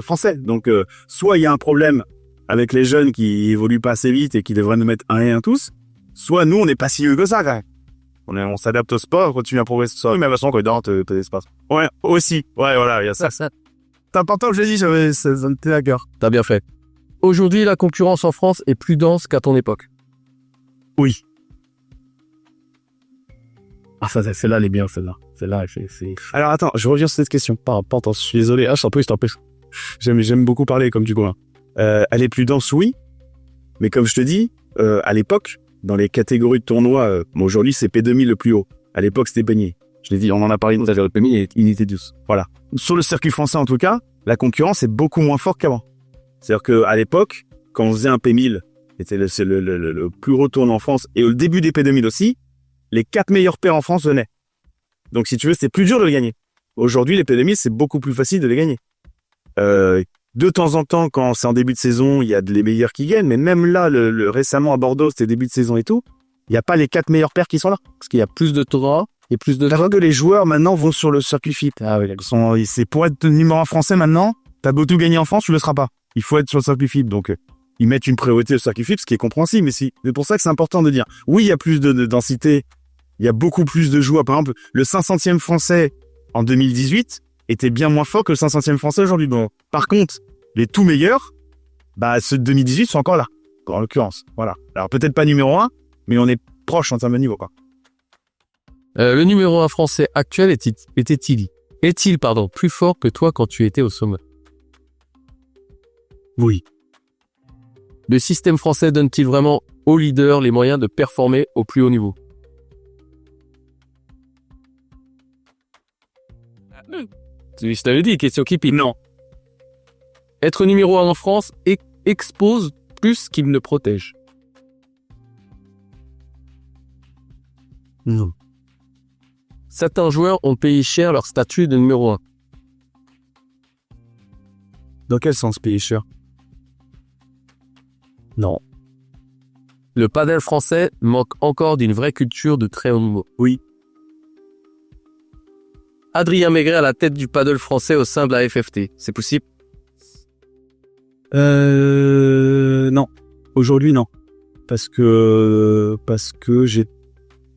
Français. Donc, soit il y a un problème avec les jeunes qui évoluent pas assez vite et qui devraient nous mettre un et un tous, soit nous, on n'est pas si vieux que ça, quand même. On s'adapte au sport, on continue à progresser sur ça, mais de toute façon, quand il dort, t'as l'espace. Ouais, aussi. Ouais, voilà, il y a ça. C'est important que je l'ai dit, ça me tenait à cœur. T'as bien fait. Aujourd'hui, la concurrence en France est plus dense qu'à ton époque. Oui. Ah, celle-là, elle est bien, celle-là. Celle-là, c'est... Alors, attends, je reviens sur cette question. Pardon, je suis désolé. Ah, je t'en prie. J'aime beaucoup parler, comme tu vois. Elle est plus dense, oui. Mais comme je te dis, à l'époque, dans les catégories de tournois, aujourd'hui, c'est P2000 le plus haut. À l'époque, c'était Peigné. Je l'ai dit, on en a parlé, nous, le P1000, il était douce. Voilà. Sur le circuit français, en tout cas, la concurrence est beaucoup moins forte qu'avant. C'est-à-dire qu'à l'époque, quand on faisait un P1000, c'était le plus gros tournoi en France, et au début des P2000 aussi, les 4 meilleurs pairs en France venaient. Donc, si tu veux, c'est plus dur de le gagner. Aujourd'hui, les P2000, c'est beaucoup plus facile de les gagner. De temps en temps, quand c'est en début de saison, il y a les meilleurs qui gagnent, mais même là, récemment à Bordeaux, c'était début de saison et tout, il n'y a pas les 4 meilleurs pairs qui sont là. Parce qu'il y a plus de tournois, il y a plus de... Parce que les joueurs, maintenant, vont sur le circuit fit. Ah oui, c'est pour être numéro 1 français maintenant, t'as beau tout gagner en France, tu le seras pas. Il faut être sur le circuit fit. Donc, ils mettent une priorité au circuit fit, ce qui est compréhensible, mais c'est pour ça que c'est important de dire. Oui, il y a plus de densité, il y a beaucoup plus de joueurs. Par exemple, le 500e français en 2018 était bien moins fort que le 500e français aujourd'hui. Bon, par contre, les tout meilleurs, ceux de 2018 sont encore là, en l'occurrence. Voilà. Alors, peut-être pas numéro 1, mais on est proche en termes de niveau, quoi. Le numéro 1 français actuel est-il plus fort que toi quand tu étais au sommet? Oui. Le système français donne-t-il vraiment aux leaders les moyens de performer au plus haut niveau? Je t'avais dit, question qui pique. Non. Être numéro 1 en France expose plus qu'il ne protège. Non. Certains joueurs ont payé cher leur statut de numéro 1. Dans quel sens payer cher? Non. Le padel français manque encore d'une vraie culture de très haut niveau. Oui. Adrien Maigret à la tête du padel français au sein de la FFT, c'est possible? Non. Aujourd'hui, non. Parce que j'ai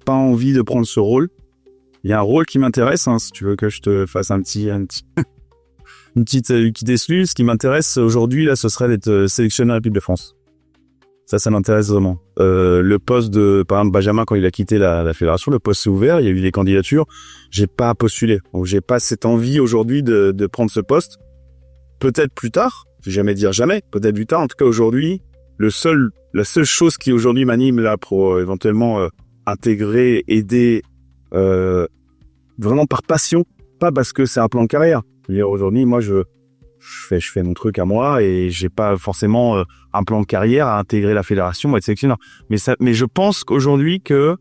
pas envie de prendre ce rôle. Il y a un rôle qui m'intéresse, hein, si tu veux que je te fasse une petite exclue. Ce qui m'intéresse aujourd'hui, là, ce serait d'être sélectionneur à l'équipe de France. Ça m'intéresse vraiment. Le poste par exemple, Benjamin, quand il a quitté la fédération, le poste s'est ouvert, il y a eu des candidatures. J'ai pas postulé. Donc, j'ai pas cette envie aujourd'hui de prendre ce poste. Peut-être plus tard. Je vais jamais dire jamais. Peut-être plus tard. En tout cas, aujourd'hui, la seule chose qui aujourd'hui m'anime là pour éventuellement intégrer, aider, vraiment par passion, pas parce que c'est un plan de carrière. Je veux dire, aujourd'hui, moi, je fais mon truc à moi et j'ai pas forcément un plan de carrière à intégrer la fédération ou être sélectionneur. Mais je pense qu'aujourd'hui que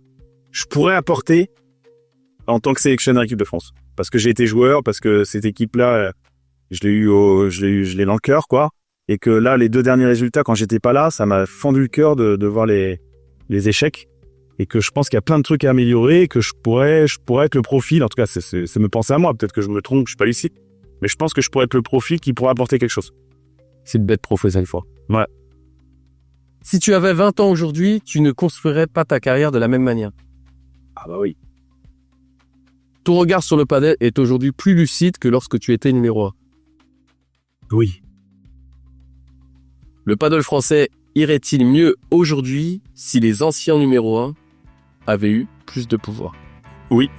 je pourrais apporter en tant que sélectionneur équipe de France. Parce que j'ai été joueur, parce que cette équipe-là, je l'ai dans le cœur, quoi. Et que là, les 2 derniers résultats, quand j'étais pas là, ça m'a fendu le cœur de voir les échecs. Et que je pense qu'il y a plein de trucs à améliorer, et que je pourrais être le profil, en tout cas, c'est me penser à moi, peut-être que je me trompe, je suis pas lucide, mais je pense que je pourrais être le profil qui pourrait apporter quelque chose. C'est une bête professeur une fois. Ouais. Si tu avais 20 ans aujourd'hui, tu ne construirais pas ta carrière de la même manière. Ah bah oui. Ton regard sur le padel est aujourd'hui plus lucide que lorsque tu étais numéro 1. Oui. Le padel français irait-il mieux aujourd'hui si les anciens numéro 1 avaient eu plus de pouvoir? Oui.